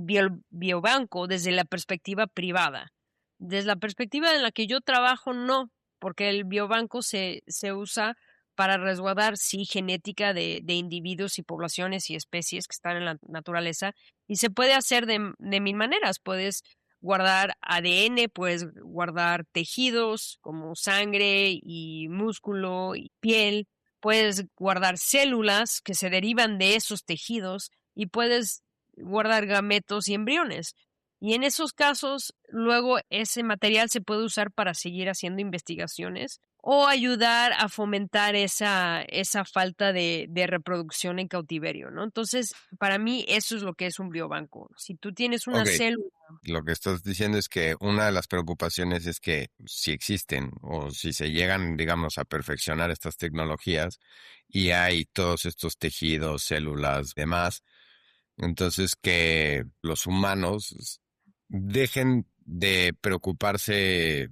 biobanco desde la perspectiva privada. Desde la perspectiva en la que yo trabajo, no, porque el biobanco se usa para resguardar, sí, genética de individuos y poblaciones y especies que están en la naturaleza, y se puede hacer de mil maneras. Puedes guardar ADN, puedes guardar tejidos como sangre y músculo y piel, puedes guardar células que se derivan de esos tejidos y puedes guardar gametos y embriones. Y en esos casos, luego ese material se puede usar para seguir haciendo investigaciones o ayudar a fomentar esa falta de reproducción en cautiverio, ¿no? Entonces, para mí eso es lo que es un biobanco. Si tú tienes una Ok, célula. lo que estás diciendo es que una de las preocupaciones es que si existen o si se llegan, digamos, a perfeccionar estas tecnologías y hay todos estos tejidos, células, demás, entonces que los humanos dejen de preocuparse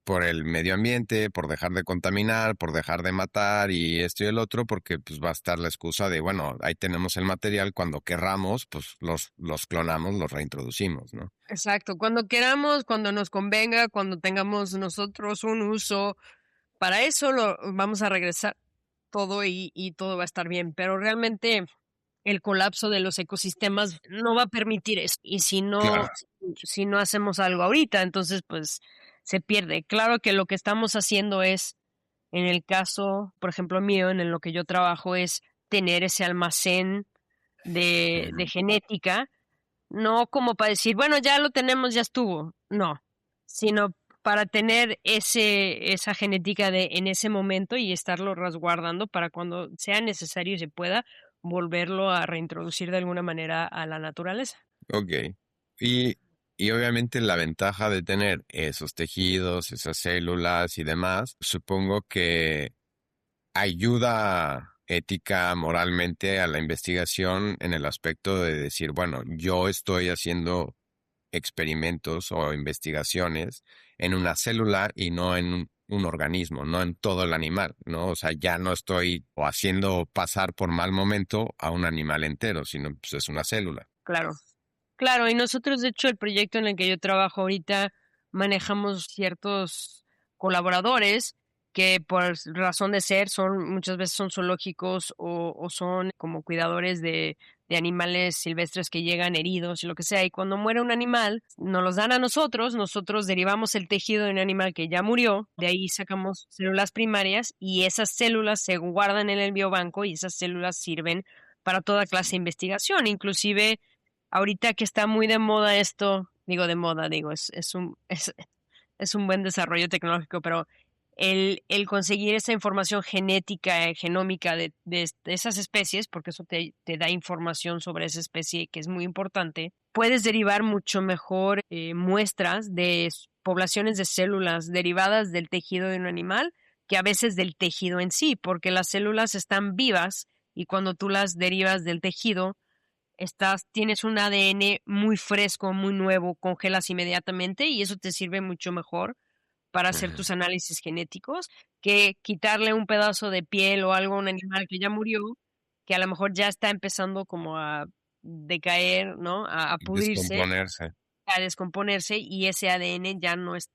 por el medio ambiente, por dejar de contaminar, por dejar de matar y esto y el otro, porque pues va a estar la excusa de, bueno, ahí tenemos el material, cuando querramos, pues los clonamos, los reintroducimos, ¿no? Exacto, cuando queramos, cuando nos convenga, cuando tengamos nosotros un uso, para eso lo vamos a regresar todo y todo va a estar bien, pero realmente el colapso de los ecosistemas no va a permitir eso. Y Claro. si no hacemos algo ahorita, entonces pues se pierde. Claro que lo que estamos haciendo es, en el caso, por ejemplo, mío, en lo que yo trabajo, es tener ese almacén de Ujú. genética, no como para decir, bueno, ya lo tenemos, ya estuvo. No, sino para tener esa genética en ese momento y estarlo resguardando para cuando sea necesario y se pueda volverlo a reintroducir de alguna manera a la naturaleza. Ok. Y, y obviamente la ventaja de tener esos tejidos, esas células y demás, supongo que ayuda ética, moralmente a la investigación en el aspecto de decir, bueno, yo estoy haciendo experimentos o investigaciones en una célula y no en un organismo, no en todo el animal, ¿no? O sea, ya no estoy o haciendo pasar por mal momento a un animal entero, sino pues es una célula. Claro. Claro, y nosotros, de hecho, el proyecto en el que yo trabajo ahorita, manejamos ciertos colaboradores que por razón de ser muchas veces son zoológicos o son como cuidadores de animales silvestres que llegan heridos y lo que sea. Y cuando muere un animal, nos los dan a nosotros derivamos el tejido de un animal que ya murió, de ahí sacamos células primarias y esas células se guardan en el biobanco y esas células sirven para toda clase de investigación, inclusive ahorita que está muy de moda esto, digo de moda, digo, es un buen desarrollo tecnológico, pero el conseguir esa información genética, genómica de esas especies, porque eso te da información sobre esa especie que es muy importante, puedes derivar mucho mejor muestras de poblaciones de células derivadas del tejido de un animal que a veces del tejido en sí, porque las células están vivas y cuando tú las derivas del tejido, tienes un ADN muy fresco, muy nuevo, congelas inmediatamente y eso te sirve mucho mejor para hacer Ujú. tus análisis genéticos que quitarle un pedazo de piel o algo a un animal que ya murió, que a lo mejor ya está empezando como a decaer, ¿no? A pudrirse, Descomponerse. a descomponerse y ese ADN ya no es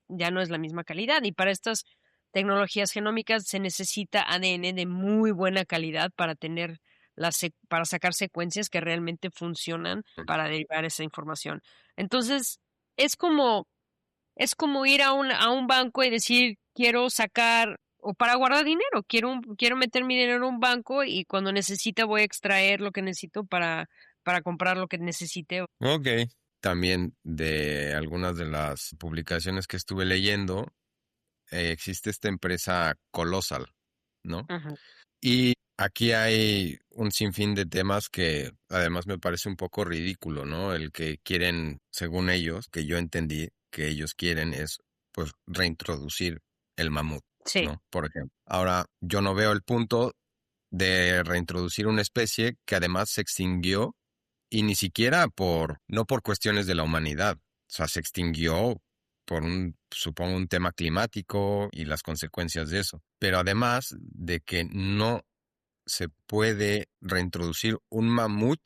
la misma calidad. Y para estas tecnologías genómicas se necesita ADN de muy buena calidad para tener para sacar secuencias que realmente funcionan para derivar esa información. Entonces, es como Es como ir a un banco y decir, quiero sacar, o para guardar dinero, quiero meter mi dinero en un banco y cuando necesite voy a extraer lo que necesito para comprar lo que necesite. Ok. También de algunas de las publicaciones que estuve leyendo, existe esta empresa Colossal, ¿no? Ujú. Y aquí hay un sinfín de temas que además me parece un poco ridículo, ¿no? El que quieren, según ellos, que yo entendí que ellos quieren es, pues, reintroducir el mamut, Sí, ¿no? Por ejemplo. Ahora, yo no veo el punto de reintroducir una especie que además se extinguió y ni siquiera no por cuestiones de la humanidad. O sea, se extinguió por supongo, un tema climático y las consecuencias de eso. Pero además de que no se puede reintroducir un mamut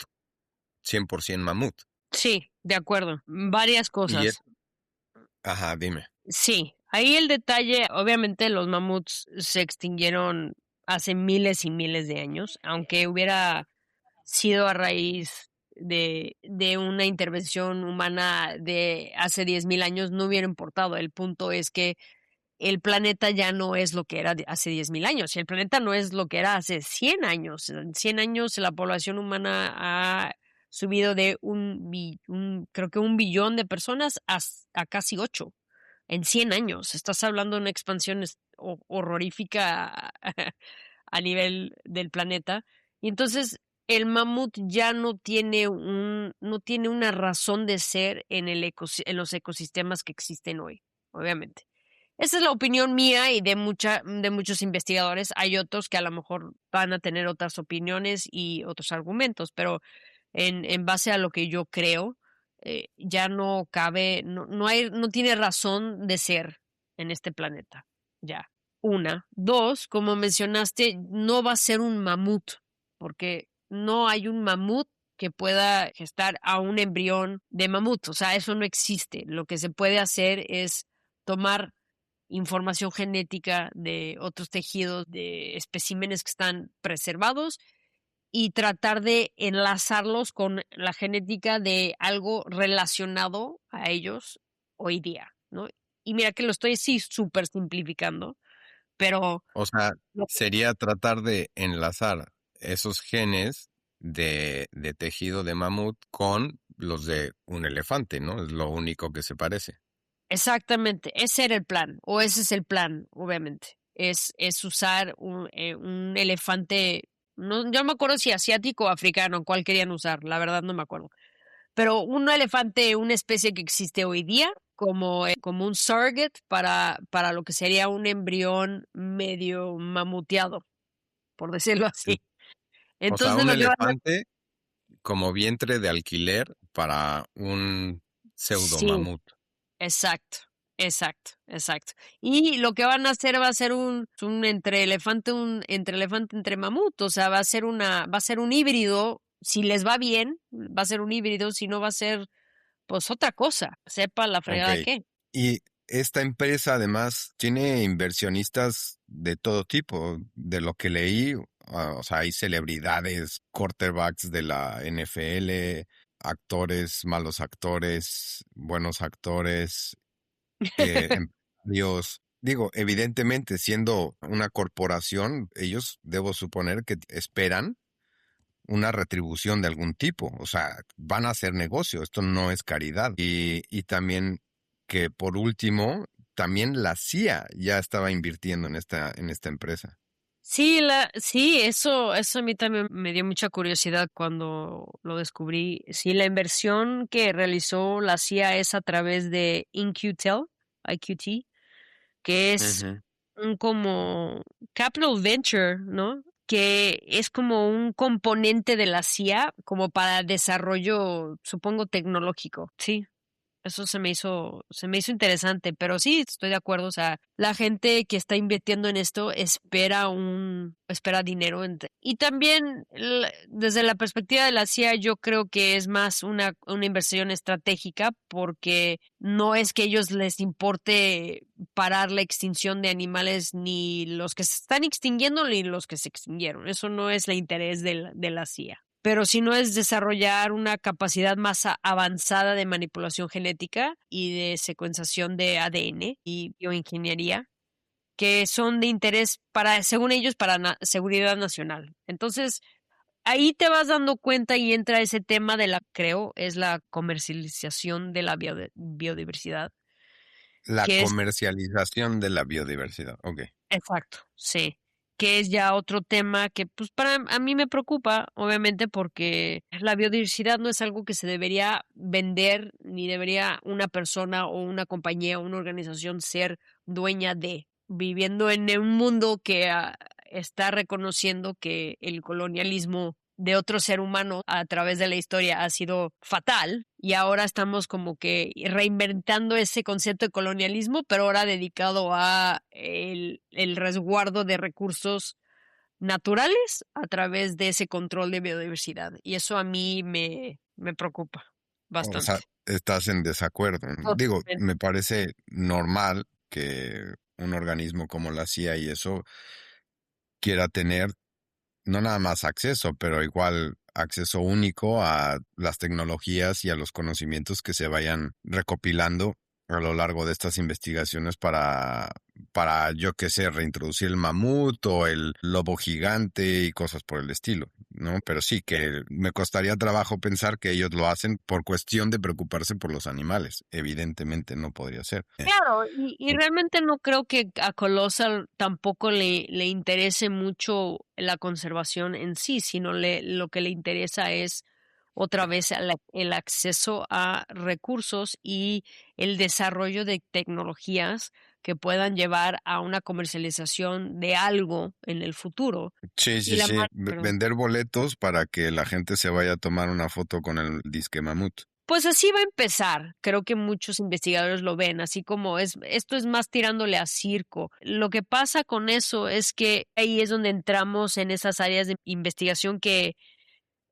100% mamut. sí, de acuerdo. Varias Y cosas. es, ajá, dime. Sí, ahí el detalle, obviamente los mamuts se extinguieron hace miles y miles de años, aunque hubiera sido a raíz de una intervención humana de hace 10,000 años, no hubiera importado. El punto es que el planeta ya no es lo que era hace 10,000 años, y el planeta no es lo que era hace 100 años. En 100 años la población humana ha subido de creo que 1 billón de personas a casi 8 en 100 años. Estás hablando de una expansión horrorífica a nivel del planeta. Y entonces el mamut ya no tiene una razón de ser en los ecosistemas que existen hoy, obviamente. Esa es la opinión mía y de muchos investigadores. Hay otros que a lo mejor van a tener otras opiniones y otros argumentos, pero en base a lo que yo creo, ya no cabe, no tiene razón de ser en este planeta. Ya. Una. Dos, como mencionaste, no va a ser un mamut, porque no hay un mamut que pueda gestar a un embrión de mamut. O sea, eso no existe. Lo que se puede hacer es tomar información genética de otros tejidos, de especímenes que están preservados y tratar de enlazarlos con la genética de algo relacionado a ellos hoy día, ¿no? Y mira que lo estoy así súper simplificando, pero O sea, lo- sería tratar de enlazar esos genes de tejido de mamut con los de un elefante, ¿no? Es lo único que se parece. exactamente, ese era el plan, o ese es el plan, obviamente, es usar un elefante, no, yo no me acuerdo si asiático o africano, cuál querían usar, la verdad no me acuerdo. Pero un elefante, una especie que existe hoy día, como un surrogate para lo que sería un embrión medio mamuteado, por decirlo En- así. O sea, Entonces un lo que van a... elefante como vientre de alquiler para un pseudo Sí, mamut. exacto, exacto, exacto. Y lo que van a hacer va a ser un entre elefante, entre mamut, o sea, va a ser un híbrido, si les va bien, va a ser un híbrido, si no va a ser, pues otra cosa, sepa la Ok. fregada qué. Y esta empresa además tiene inversionistas de todo tipo. De lo que leí, o sea, hay celebridades, quarterbacks de la NFL, actores, malos actores, buenos actores, empresarios. Digo, evidentemente, siendo una corporación, ellos debo suponer que esperan una retribución de algún tipo. O sea, van a hacer negocio, esto no es caridad. Y también que por último, también la CIA ya estaba invirtiendo en esta empresa. Sí, eso a mí también me dio mucha curiosidad cuando lo descubrí. Sí, la inversión que realizó la CIA es a través de IQT, que es Ujú. un como capital venture, ¿no? Que es como un componente de la CIA como para desarrollo, supongo, tecnológico. Sí. Eso se me hizo interesante, pero sí, estoy de acuerdo. O sea, la gente que está invirtiendo en esto espera dinero. Y también, desde la perspectiva de la CIA, yo creo que es más una inversión estratégica porque no es que ellos les importe parar la extinción de animales, ni los que se están extinguiendo, ni los que se extinguieron. Eso no es el interés de la CIA. pero si no es desarrollar una capacidad más avanzada de manipulación genética y de secuenciación de ADN y bioingeniería, que son de interés para, según ellos, para seguridad nacional. Entonces, ahí te vas dando cuenta y entra ese tema de creo, es la comercialización de la biodiversidad, La que es, comercialización de la biodiversidad. Ok. exacto, sí, que es ya otro tema que pues para a mí me preocupa, obviamente, porque la biodiversidad no es algo que se debería vender, ni debería una persona o una compañía o una organización ser dueña de, viviendo en un mundo que está reconociendo que el colonialismo de otro ser humano a través de la historia ha sido fatal y ahora estamos como que reinventando ese concepto de colonialismo, pero ahora dedicado a el resguardo de recursos naturales a través de ese control de biodiversidad. Y eso a mí me preocupa O bastante. sea, estás en desacuerdo. Digo, Totalmente. me parece normal que un organismo como la CIA y eso quiera tener no nada más acceso, pero igual acceso único a las tecnologías y a los conocimientos que se vayan recopilando a lo largo de estas investigaciones para yo qué sé, reintroducir el mamut o el lobo gigante y cosas por el estilo, ¿no? Pero sí que me costaría trabajo pensar que ellos lo hacen por cuestión de preocuparse por los animales. Evidentemente no podría ser. Claro, y realmente no creo que a Colossal tampoco le interese mucho la conservación en sí, sino lo que le interesa es otra vez el acceso a recursos y el desarrollo de tecnologías que puedan llevar a una comercialización de algo en el futuro. Sí, Y sí, sí. perdón. Vender boletos para que la gente se vaya a tomar una foto con el disque mamut. Pues así va a empezar. Creo que muchos investigadores lo ven, así como esto es más tirándole a circo. Lo que pasa con eso es que ahí es donde entramos en esas áreas de investigación que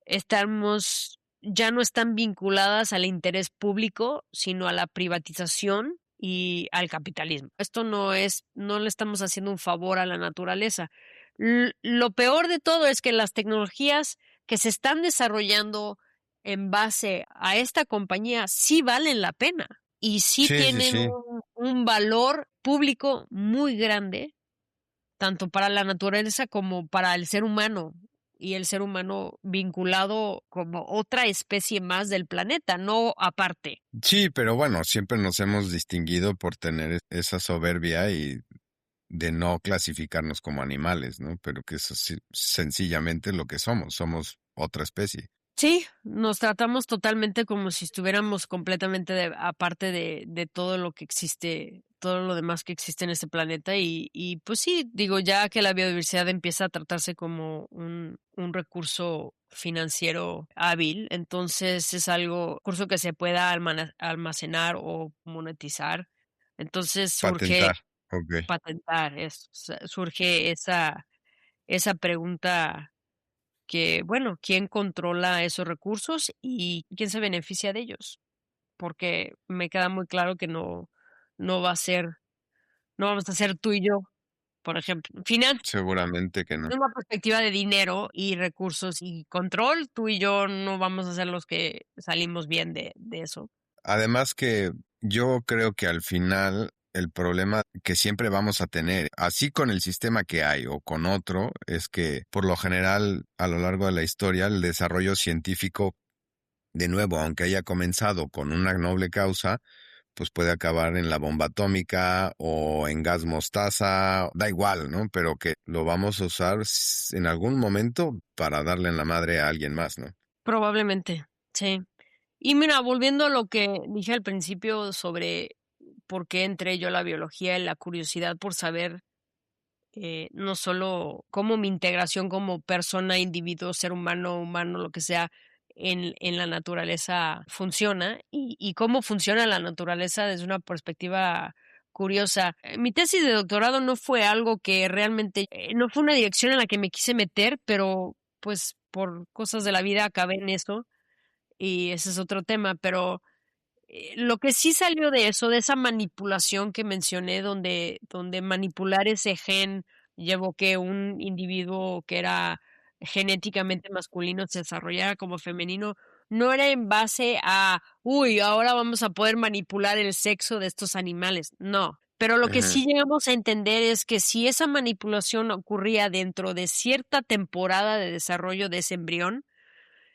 estamos, ya no están vinculadas al interés público, sino a la privatización y al capitalismo. Esto no le estamos haciendo un favor a la naturaleza. Lo peor de todo es que las tecnologías que se están desarrollando en base a esta compañía sí valen la pena y sí Sí, sí, tienen sí. un valor público muy grande tanto para la naturaleza como para el ser humano, y el ser humano vinculado como otra especie más del planeta, no aparte. Sí, pero bueno, siempre nos hemos distinguido por tener esa soberbia y de no clasificarnos como animales, ¿no? Pero que eso sí, sencillamente lo que somos, somos otra especie. Sí, nos tratamos totalmente como si estuviéramos completamente aparte de todo lo que existe, todo lo demás que existe en este planeta y pues sí, digo, ya que la biodiversidad empieza a tratarse como un recurso financiero hábil, entonces es algo, recurso que se pueda almacenar o monetizar. Entonces surge Patentar. Ok. patentar, surge esa pregunta que, bueno, ¿quién controla esos recursos y quién se beneficia de ellos? Porque me queda muy claro que no va a ser, no vamos a ser tú y yo, por ejemplo. Seguramente que no. De una perspectiva de dinero y recursos y control, tú y yo no vamos a ser los que salimos bien de eso. Además que yo creo que al final el problema que siempre vamos a tener, así con el sistema que hay o con otro, es que por lo general a lo largo de la historia el desarrollo científico, de nuevo, aunque haya comenzado con una noble causa, pues puede acabar en la bomba atómica o en gas mostaza, da igual, ¿no? Pero que lo vamos a usar en algún momento para darle en la madre a alguien más, ¿no? Probablemente, sí. Y mira, volviendo a lo que dije al principio sobre por qué entré yo a la biología y la curiosidad por saber no solo como mi integración como persona, individuo, ser humano, humano, lo que sea, en la naturaleza funciona y cómo funciona la naturaleza desde una perspectiva curiosa. Mi tesis de doctorado no fue algo que realmente, no fue una dirección en la que me quise meter, pero pues por cosas de la vida acabé en eso y ese es otro tema, pero lo que sí salió de eso, de esa manipulación que mencioné, donde manipular ese gen llevó que un individuo que era genéticamente masculino se desarrollara como femenino, no era en base a, uy, ahora vamos a poder manipular el sexo de estos animales. No. Pero lo que Ujú, sí llegamos a entender es que si esa manipulación ocurría dentro de cierta temporada de desarrollo de ese embrión,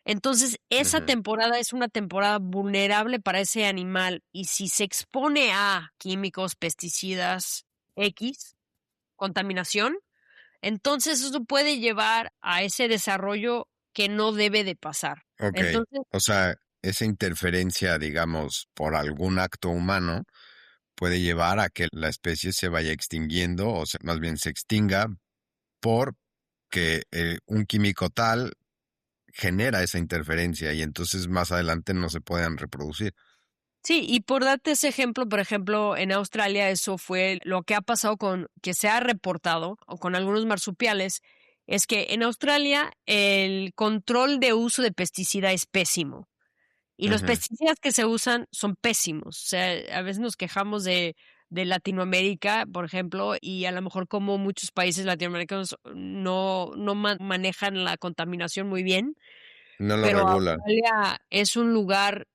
entonces esa ujú, temporada es una temporada vulnerable para ese animal y si se expone a químicos, pesticidas, X, contaminación, entonces eso puede llevar a ese desarrollo que no debe de pasar. ok. Entonces, O sea, esa interferencia, digamos, por algún acto humano puede llevar a que la especie se vaya extinguiendo más bien se extinga porque un químico tal genera esa interferencia y entonces más adelante no se puedan reproducir. sí, y por darte ese ejemplo, por ejemplo, en Australia eso fue lo que ha pasado con, que se ha reportado, o con algunos marsupiales, es que en Australia el control de uso de pesticida es pésimo. Y los Ujú. pesticidas que se usan son pésimos. O sea, a veces nos quejamos de Latinoamérica, por ejemplo, y a lo mejor como muchos países latinoamericanos no manejan la contaminación muy bien, No lo pero regulan. Australia es un lugar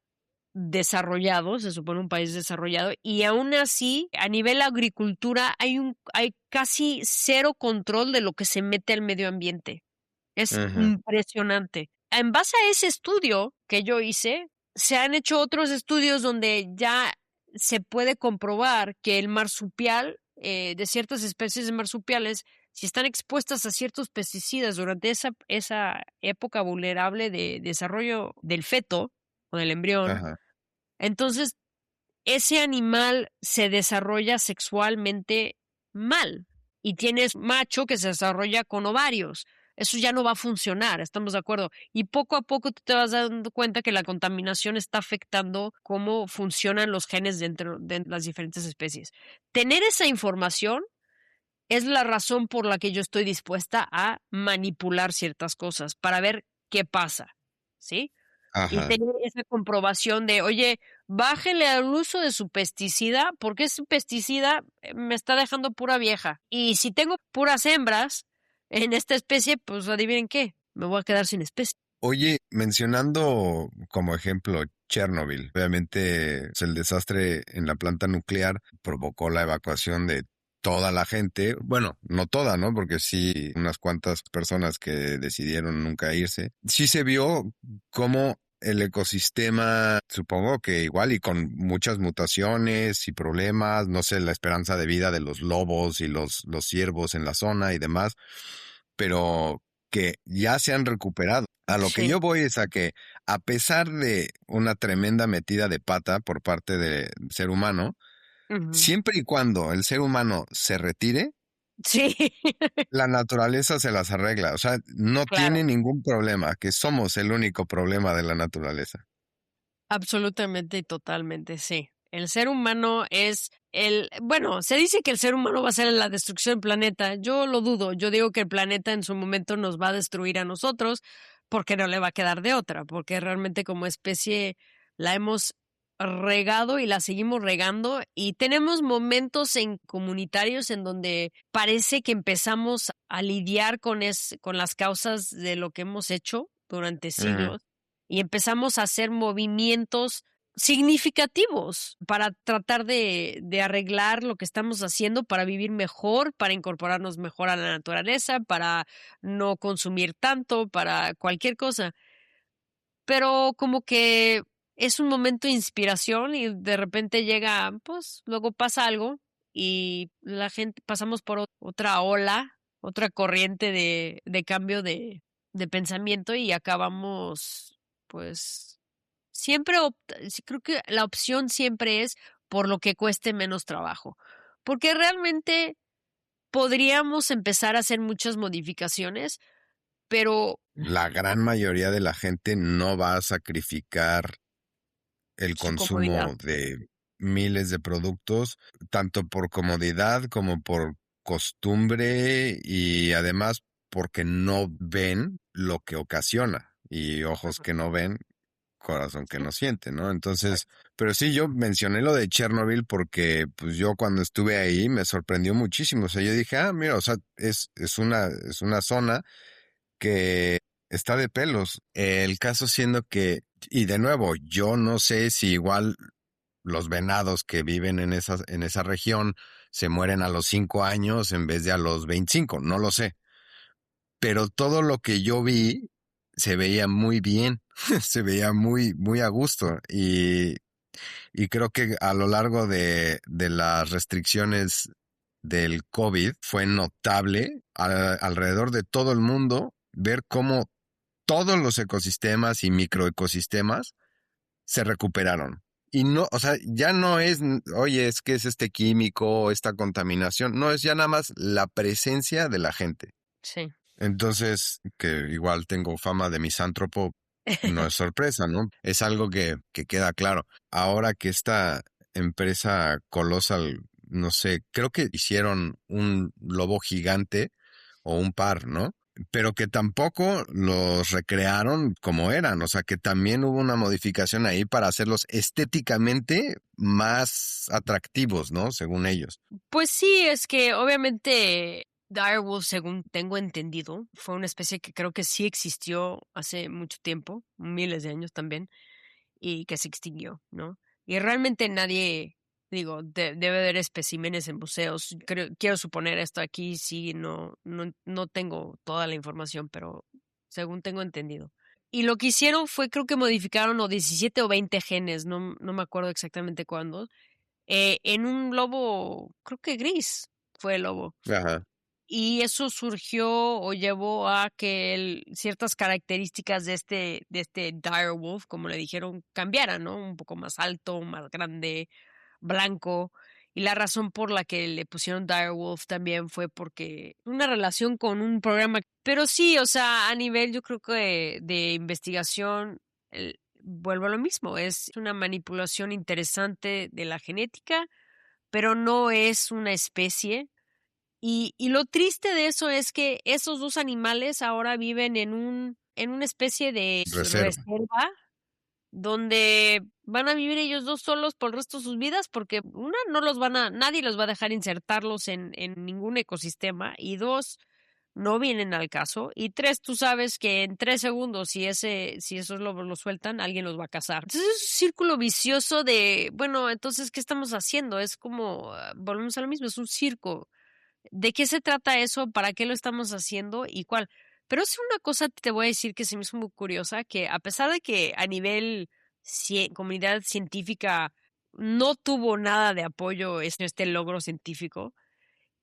desarrollado, se supone un país desarrollado, y aún así, a nivel agricultura, hay casi cero control de lo que se mete al medio ambiente. Es Ujú, impresionante. En base a ese estudio que yo hice, se han hecho otros estudios donde ya se puede comprobar que el marsupial, de ciertas especies de marsupiales, si están expuestas a ciertos pesticidas durante esa época vulnerable de desarrollo del feto o del embrión, ajá. entonces ese animal se desarrolla sexualmente mal y tienes macho que se desarrolla con ovarios. Eso ya no va a funcionar, estamos de acuerdo. Y poco a poco tú te vas dando cuenta que la contaminación está afectando cómo funcionan los genes dentro de las diferentes especies. Tener esa información es la razón por la que yo estoy dispuesta a manipular ciertas cosas para ver qué pasa, ¿sí? Y Ajá. tener esa comprobación de, oye, bájele al uso de su pesticida, porque ese pesticida me está dejando pura vieja. Y si tengo puras hembras en esta especie, pues adivinen qué, me voy a quedar sin especie. Oye, mencionando como ejemplo Chernobyl, obviamente el desastre en la planta nuclear provocó la evacuación de toda la gente, bueno, no toda, ¿no? Porque sí, unas cuantas personas que decidieron nunca irse. Sí se vio cómo el ecosistema, supongo que igual y con muchas mutaciones y problemas, no sé, la esperanza de vida de los lobos y los ciervos en la zona y demás, pero que ya se han recuperado. A lo que Sí. yo voy es a que, a pesar de una tremenda metida de pata por parte del ser humano, Ujú. siempre y cuando el ser humano se retire, Sí, la naturaleza se las arregla. O sea, no claro. tiene ningún problema, que somos el único problema de la naturaleza. Absolutamente y totalmente, sí. El ser humano es bueno, se dice que el ser humano va a ser la destrucción del planeta. Yo lo dudo. Yo digo que el planeta en su momento nos va a destruir a nosotros porque no le va a quedar de otra, porque realmente como especie la hemos regado y la seguimos regando y tenemos momentos en comunitarios en donde parece que empezamos a lidiar con las causas de lo que hemos hecho durante Ujú. siglos y empezamos a hacer movimientos significativos para tratar de arreglar lo que estamos haciendo para vivir mejor, para incorporarnos mejor a la naturaleza, para no consumir tanto, para cualquier cosa. Pero como que es un momento de inspiración y de repente llega, pues luego pasa algo y la gente pasamos por otra ola, otra corriente de cambio de pensamiento y acabamos pues siempre sí, creo que la opción siempre es por lo que cueste menos trabajo, porque realmente podríamos empezar a hacer muchas modificaciones, pero La gran mayoría de la gente no va a sacrificar el su comodidad. consumo de miles de productos, tanto por comodidad como por costumbre y además porque no ven lo que ocasiona. Y ojos Ujú. que no ven, corazón que Sí, no siente, ¿no? Entonces, exacto. pero sí, yo mencioné lo de Chernobyl porque pues yo cuando estuve ahí me sorprendió muchísimo. O sea, yo dije, ah, mira, o sea, es una zona que está de pelos. El caso siendo que, y de nuevo, yo no sé si igual los venados que viven en esa región se mueren a los 5 años en vez de a los 25, no lo sé. Pero todo lo que yo vi se veía muy bien, se veía muy, muy a gusto. Y creo que a lo largo de las restricciones del COVID fue notable alrededor de todo el mundo ver cómo todos los ecosistemas y microecosistemas se recuperaron. Y no, o sea, ya no es, oye, es que es este químico, esta contaminación, no, es ya nada más la presencia de la gente. Sí. Entonces, que igual tengo fama de misántropo, no es sorpresa, ¿no? Es algo que queda claro. Ahora que esta empresa Colossal, no sé, creo que hicieron un lobo gigante o un par, ¿no? Pero que tampoco los recrearon como eran, o sea que también hubo una modificación ahí para hacerlos estéticamente más atractivos, ¿no? Según ellos. Pues sí, es que obviamente direwolf, según tengo entendido, fue una especie que creo que sí existió hace mucho tiempo, miles de años también, y que se extinguió, ¿no? Y realmente nadie, digo, debe haber especímenes en museos. Quiero suponer esto aquí, sí, no tengo toda la información, pero según tengo entendido. Y lo que hicieron fue, creo que modificaron o 17 o 20 genes, no me acuerdo exactamente cuándo, en un lobo, creo que gris fue el lobo. Ajá. Y eso surgió o llevó a que ciertas características de este direwolf, como le dijeron, cambiaran, ¿no? Un poco más alto, más grande, blanco. Y la razón por la que le pusieron direwolf también fue porque una relación con un programa. Pero sí, o sea, a nivel yo creo que de investigación, vuelvo a lo mismo, es una manipulación interesante de la genética, pero no es una especie. Y lo triste de eso es que esos dos animales ahora viven en una especie de Reserva. reserva donde van a vivir ellos dos solos por el resto de sus vidas, porque una, nadie los va a dejar insertarlos en ningún ecosistema, y dos, no vienen al caso, y tres, tú sabes que en 3 segundos, si esos lobos los sueltan, alguien los va a cazar. Entonces es un círculo vicioso de, bueno, entonces, ¿qué estamos haciendo? Es como, volvemos a lo mismo, es un circo. ¿De qué se trata eso? ¿Para qué lo estamos haciendo? ¿Y cuál? Pero es una cosa, te voy a decir que se me hizo muy curiosa, que a pesar de que a nivel comunidad científica no tuvo nada de apoyo este logro científico,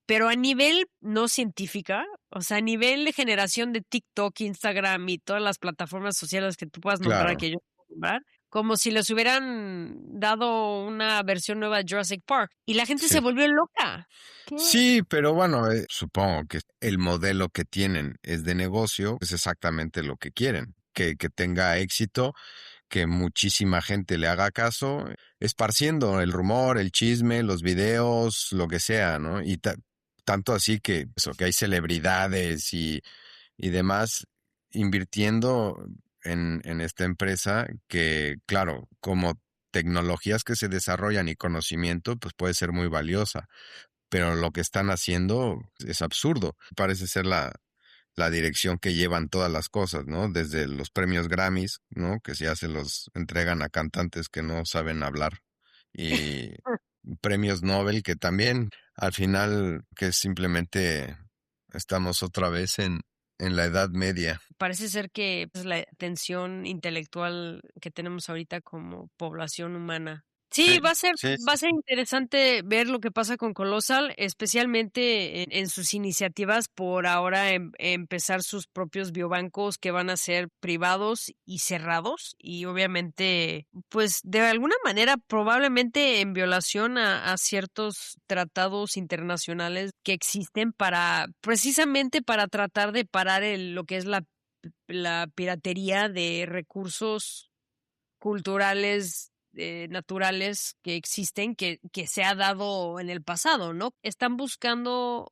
pero a nivel no científica, o sea, a nivel de generación de TikTok, Instagram y todas las plataformas sociales que tú puedas nombrar, Claro. que yo puedo nombrar, como si les hubieran dado una versión nueva de Jurassic Park. Y la gente se Sí. volvió loca. ¿Qué? Sí, pero bueno, supongo que el modelo que tienen es de negocio, es exactamente lo que quieren, que tenga éxito, que muchísima gente le haga caso, esparciendo el rumor, el chisme, los videos, lo que sea, ¿no? Y tanto así que eso, que hay celebridades y demás invirtiendo en esta empresa que, claro, como tecnologías que se desarrollan y conocimiento, pues puede ser muy valiosa, pero lo que están haciendo es absurdo. Parece ser la dirección que llevan todas las cosas, ¿no? Desde los premios Grammys, ¿no? Que ya se los entregan a cantantes que no saben hablar. Y premios Nobel que también, al final, que simplemente estamos otra vez en la Edad Media. Parece ser que pues, la tensión intelectual que tenemos ahorita como población humana. Sí, Sí, sí, va sí, a ser interesante ver lo que pasa con Colossal, especialmente en sus iniciativas por ahora empezar sus propios biobancos que van a ser privados y cerrados, y obviamente, pues de alguna manera probablemente en violación a ciertos tratados internacionales que existen para precisamente para tratar de parar lo que es la piratería de recursos culturales, naturales que existen, que se ha dado en el pasado, ¿no? Están buscando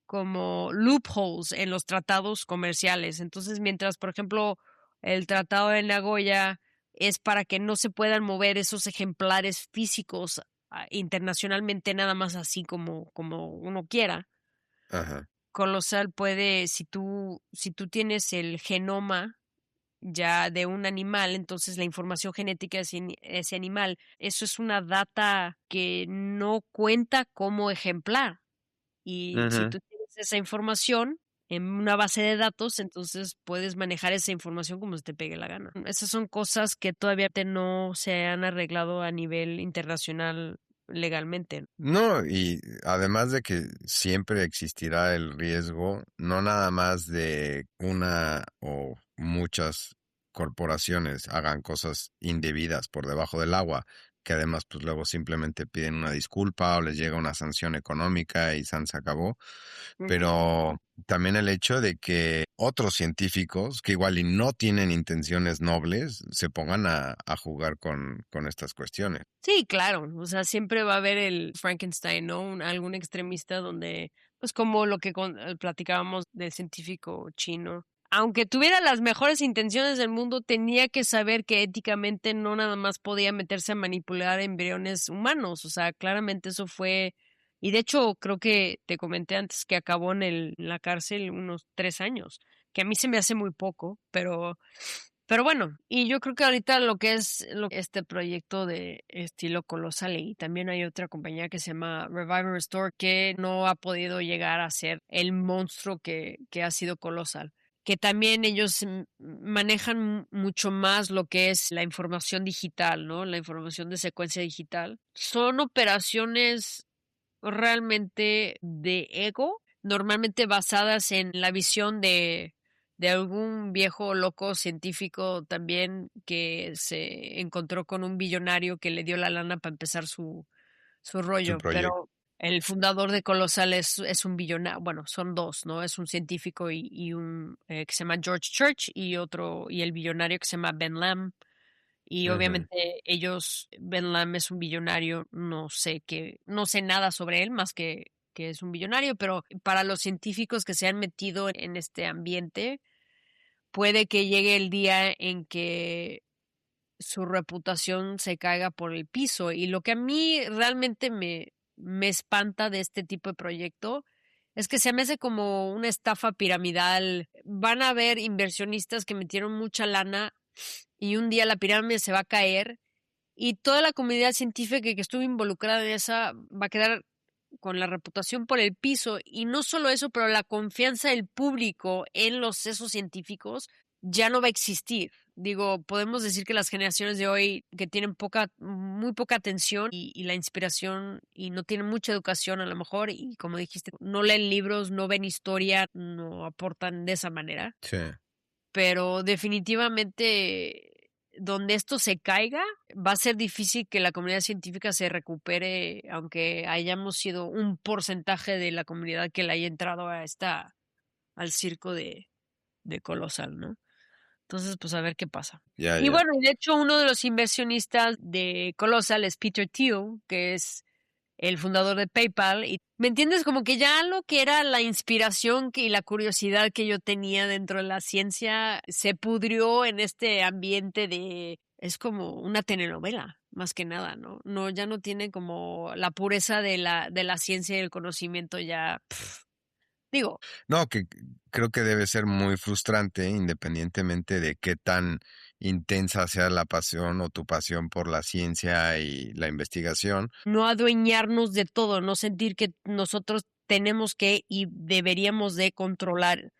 como loopholes en los tratados comerciales. Entonces, mientras, por ejemplo, el Tratado de Nagoya es para que no se puedan mover esos ejemplares físicos internacionalmente nada más así como uno quiera. ajá. Colosal puede, si tú tienes el genoma ya de un animal, entonces la información genética de ese animal, eso es una data que no cuenta como ejemplar. Y si Ujú. tú tienes esa información en una base de datos, entonces puedes manejar esa información como se te pegue la gana. Esas son cosas que todavía no se han arreglado a nivel internacional legalmente. No, y además de que siempre existirá el riesgo, no nada más de una o muchas corporaciones hagan cosas indebidas por debajo del agua, que además pues luego simplemente piden una disculpa o les llega una sanción económica y se acabó, Ujú. pero también el hecho de que otros científicos que igual y no tienen intenciones nobles se pongan a jugar con estas cuestiones. Sí, claro, o sea, siempre va a haber el Frankenstein, ¿no? Algún extremista donde, pues como lo que platicábamos del científico chino, aunque tuviera las mejores intenciones del mundo, tenía que saber que éticamente no nada más podía meterse a manipular embriones humanos, o sea, claramente eso fue, y de hecho creo que te comenté antes que acabó en la cárcel unos 3 años, que a mí se me hace muy poco, pero bueno, y yo creo que ahorita lo que es este proyecto de estilo Colosal, y también hay otra compañía que se llama Revive and Restore que no ha podido llegar a ser el monstruo que ha sido Colosal. Que también ellos manejan mucho más lo que es la información digital, ¿no? La información de secuencia digital. Son operaciones realmente de ego, normalmente basadas en la visión de algún viejo loco científico también que se encontró con un billonario que le dio la lana para empezar su Su rollo, proyecto. pero el fundador de Colosal es un billonario, bueno, son dos, ¿no? Es un científico y un que se llama George Church y otro, y el billonario que se llama Ben Lamb. Y obviamente ellos, Ben Lamb es un billonario, no sé nada sobre él más que es un billonario, pero para los científicos que se han metido en este ambiente, puede que llegue el día en que su reputación se caiga por el piso. Y lo que a mí realmente me espanta de este tipo de proyecto es que se me hace como una estafa piramidal. Van a haber inversionistas que metieron mucha lana y un día la pirámide se va a caer y toda la comunidad científica que estuvo involucrada en esa va a quedar con la reputación por el piso. Y no solo eso, pero la confianza del público en los sesos científicos ya no va a existir. Digo, podemos decir que las generaciones de hoy que tienen muy poca atención y la inspiración y no tienen mucha educación a lo mejor y como dijiste, no leen libros, no ven historia, no aportan de esa manera, Sí. pero definitivamente donde esto se caiga, va a ser difícil que la comunidad científica se recupere, aunque hayamos sido un porcentaje de la comunidad que le haya entrado al circo de Colosal, ¿no? Entonces, pues a ver qué pasa. Ya, Y ya. bueno, de hecho, uno de los inversionistas de Colosal es Peter Thiel, que es el fundador de PayPal, y ¿me entiendes? Como que ya lo que era la inspiración y la curiosidad que yo tenía dentro de la ciencia se pudrió en este ambiente es como una telenovela, más que nada, ¿no? No, ya no tiene como la pureza de la ciencia y el conocimiento ya, digo, No, que creo que debe ser muy frustrante, independientemente de qué tan intensa sea la pasión o tu pasión por la ciencia y la investigación. no adueñarnos de todo, no sentir que nosotros tenemos que y deberíamos de controlar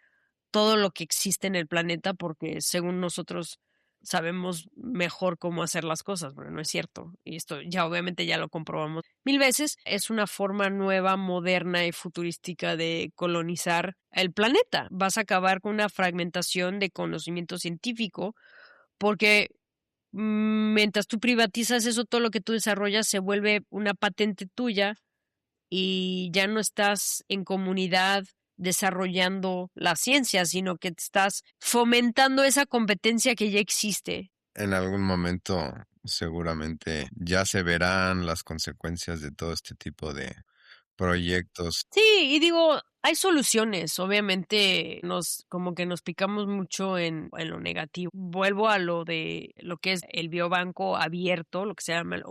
todo lo que existe en el planeta porque según nosotros sabemos mejor cómo hacer las cosas, pero no es cierto. Y esto ya obviamente ya lo comprobamos 1000 veces. Es una forma nueva, moderna y futurística de colonizar el planeta. Vas a acabar con una fragmentación de conocimiento científico porque mientras tú privatizas eso, todo lo que tú desarrollas se vuelve una patente tuya y ya no estás en comunidad desarrollando la ciencia, sino que estás fomentando esa competencia que ya existe. En algún momento seguramente ya se verán las consecuencias de todo este tipo de proyectos. Sí, y digo, hay soluciones. Obviamente como que nos picamos mucho en lo negativo. Vuelvo a lo de lo que es el biobanco abierto, lo que se llama el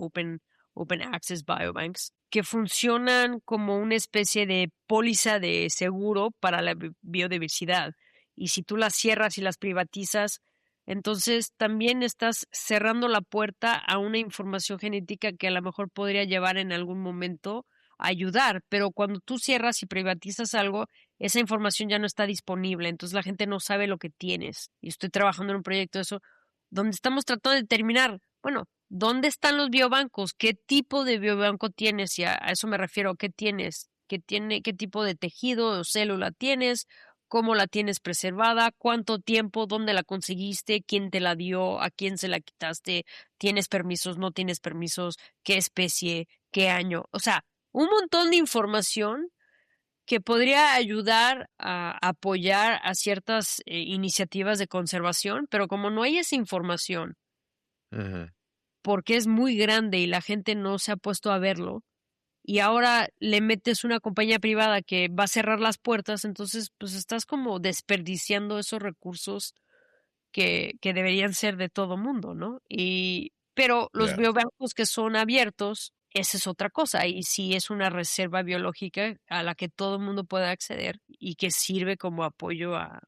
Open Access Biobanks, que funcionan como una especie de póliza de seguro para la biodiversidad. Y si tú las cierras y las privatizas, entonces también estás cerrando la puerta a una información genética que a lo mejor podría llevar en algún momento a ayudar, pero cuando tú cierras y privatizas algo, esa información ya no está disponible, entonces la gente no sabe lo que tienes. Y estoy trabajando en un proyecto de eso, donde estamos tratando de determinar, bueno, ¿dónde están los biobancos? ¿Qué tipo de biobanco tienes? Y a eso me refiero, ¿qué tienes? ¿Qué tipo de tejido o célula tienes? ¿Cómo la tienes preservada? ¿Cuánto tiempo? ¿Dónde la conseguiste? ¿Quién te la dio? ¿A quién se la quitaste? ¿Tienes permisos? ¿No tienes permisos? ¿Qué especie? ¿Qué año? O sea, un montón de información que podría ayudar a apoyar a ciertas iniciativas de conservación, pero como no hay esa información, Ujú. porque es muy grande y la gente no se ha puesto a verlo, y ahora le metes una compañía privada que va a cerrar las puertas, entonces pues estás como desperdiciando esos recursos que deberían ser de todo mundo, ¿no? Pero los Claro. biobancos que son abiertos, esa es otra cosa, y sí es una reserva biológica a la que todo el mundo puede acceder y que sirve como apoyo a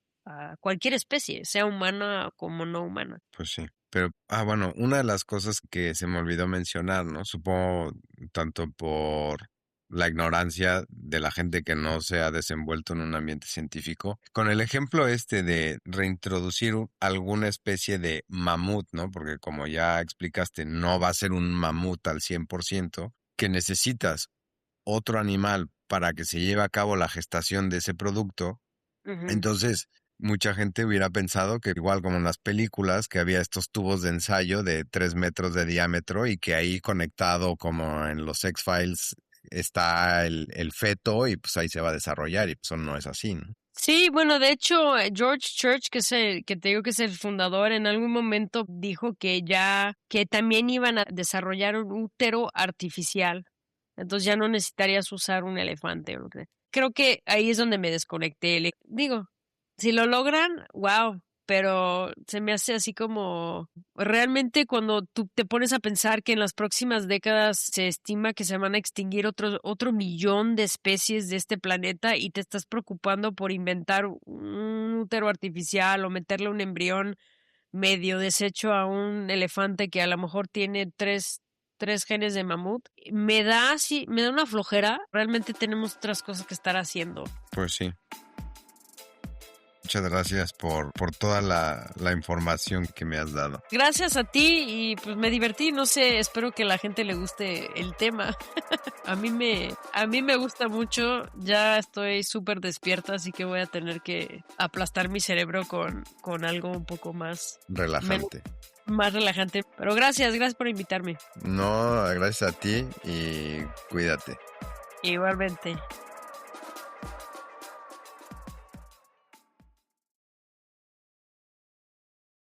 cualquier especie, sea humana como no humana. Pues sí. Pero, bueno, una de las cosas que se me olvidó mencionar, ¿no? Supongo tanto por la ignorancia de la gente que no se ha desenvuelto en un ambiente científico, con el ejemplo este de reintroducir alguna especie de mamut, ¿no? Porque como ya explicaste, no va a ser un mamut al 100%, que necesitas otro animal para que se lleve a cabo la gestación de ese producto. Ujú. Entonces, mucha gente hubiera pensado que igual como en las películas, que había estos tubos de ensayo de 3 metros de diámetro y que ahí conectado como en los X-Files está el feto y pues ahí se va a desarrollar y pues eso no es así, ¿no? Sí, bueno, de hecho, George Church, que te digo que es el fundador, en algún momento dijo que también iban a desarrollar un útero artificial. Entonces ya no necesitarías usar un elefante. ¿No crees? Creo que ahí es donde me desconecté. Digo, si lo logran, wow, pero se me hace así como realmente cuando tú te pones a pensar que en las próximas décadas se estima que se van a extinguir otro millón de especies de este planeta y te estás preocupando por inventar un útero artificial o meterle un embrión medio deshecho a un elefante que a lo mejor tiene tres genes de mamut, me da una flojera. Realmente tenemos otras cosas que estar haciendo. Pues sí. Muchas gracias por toda la información que me has dado. Gracias a ti y pues me divertí, no sé, espero que a la gente le guste el tema. a mí me gusta mucho, ya estoy súper despierta, así que voy a tener que aplastar mi cerebro con algo un poco más Relajante. más relajante. Pero gracias por invitarme. No, gracias a ti y cuídate. Igualmente.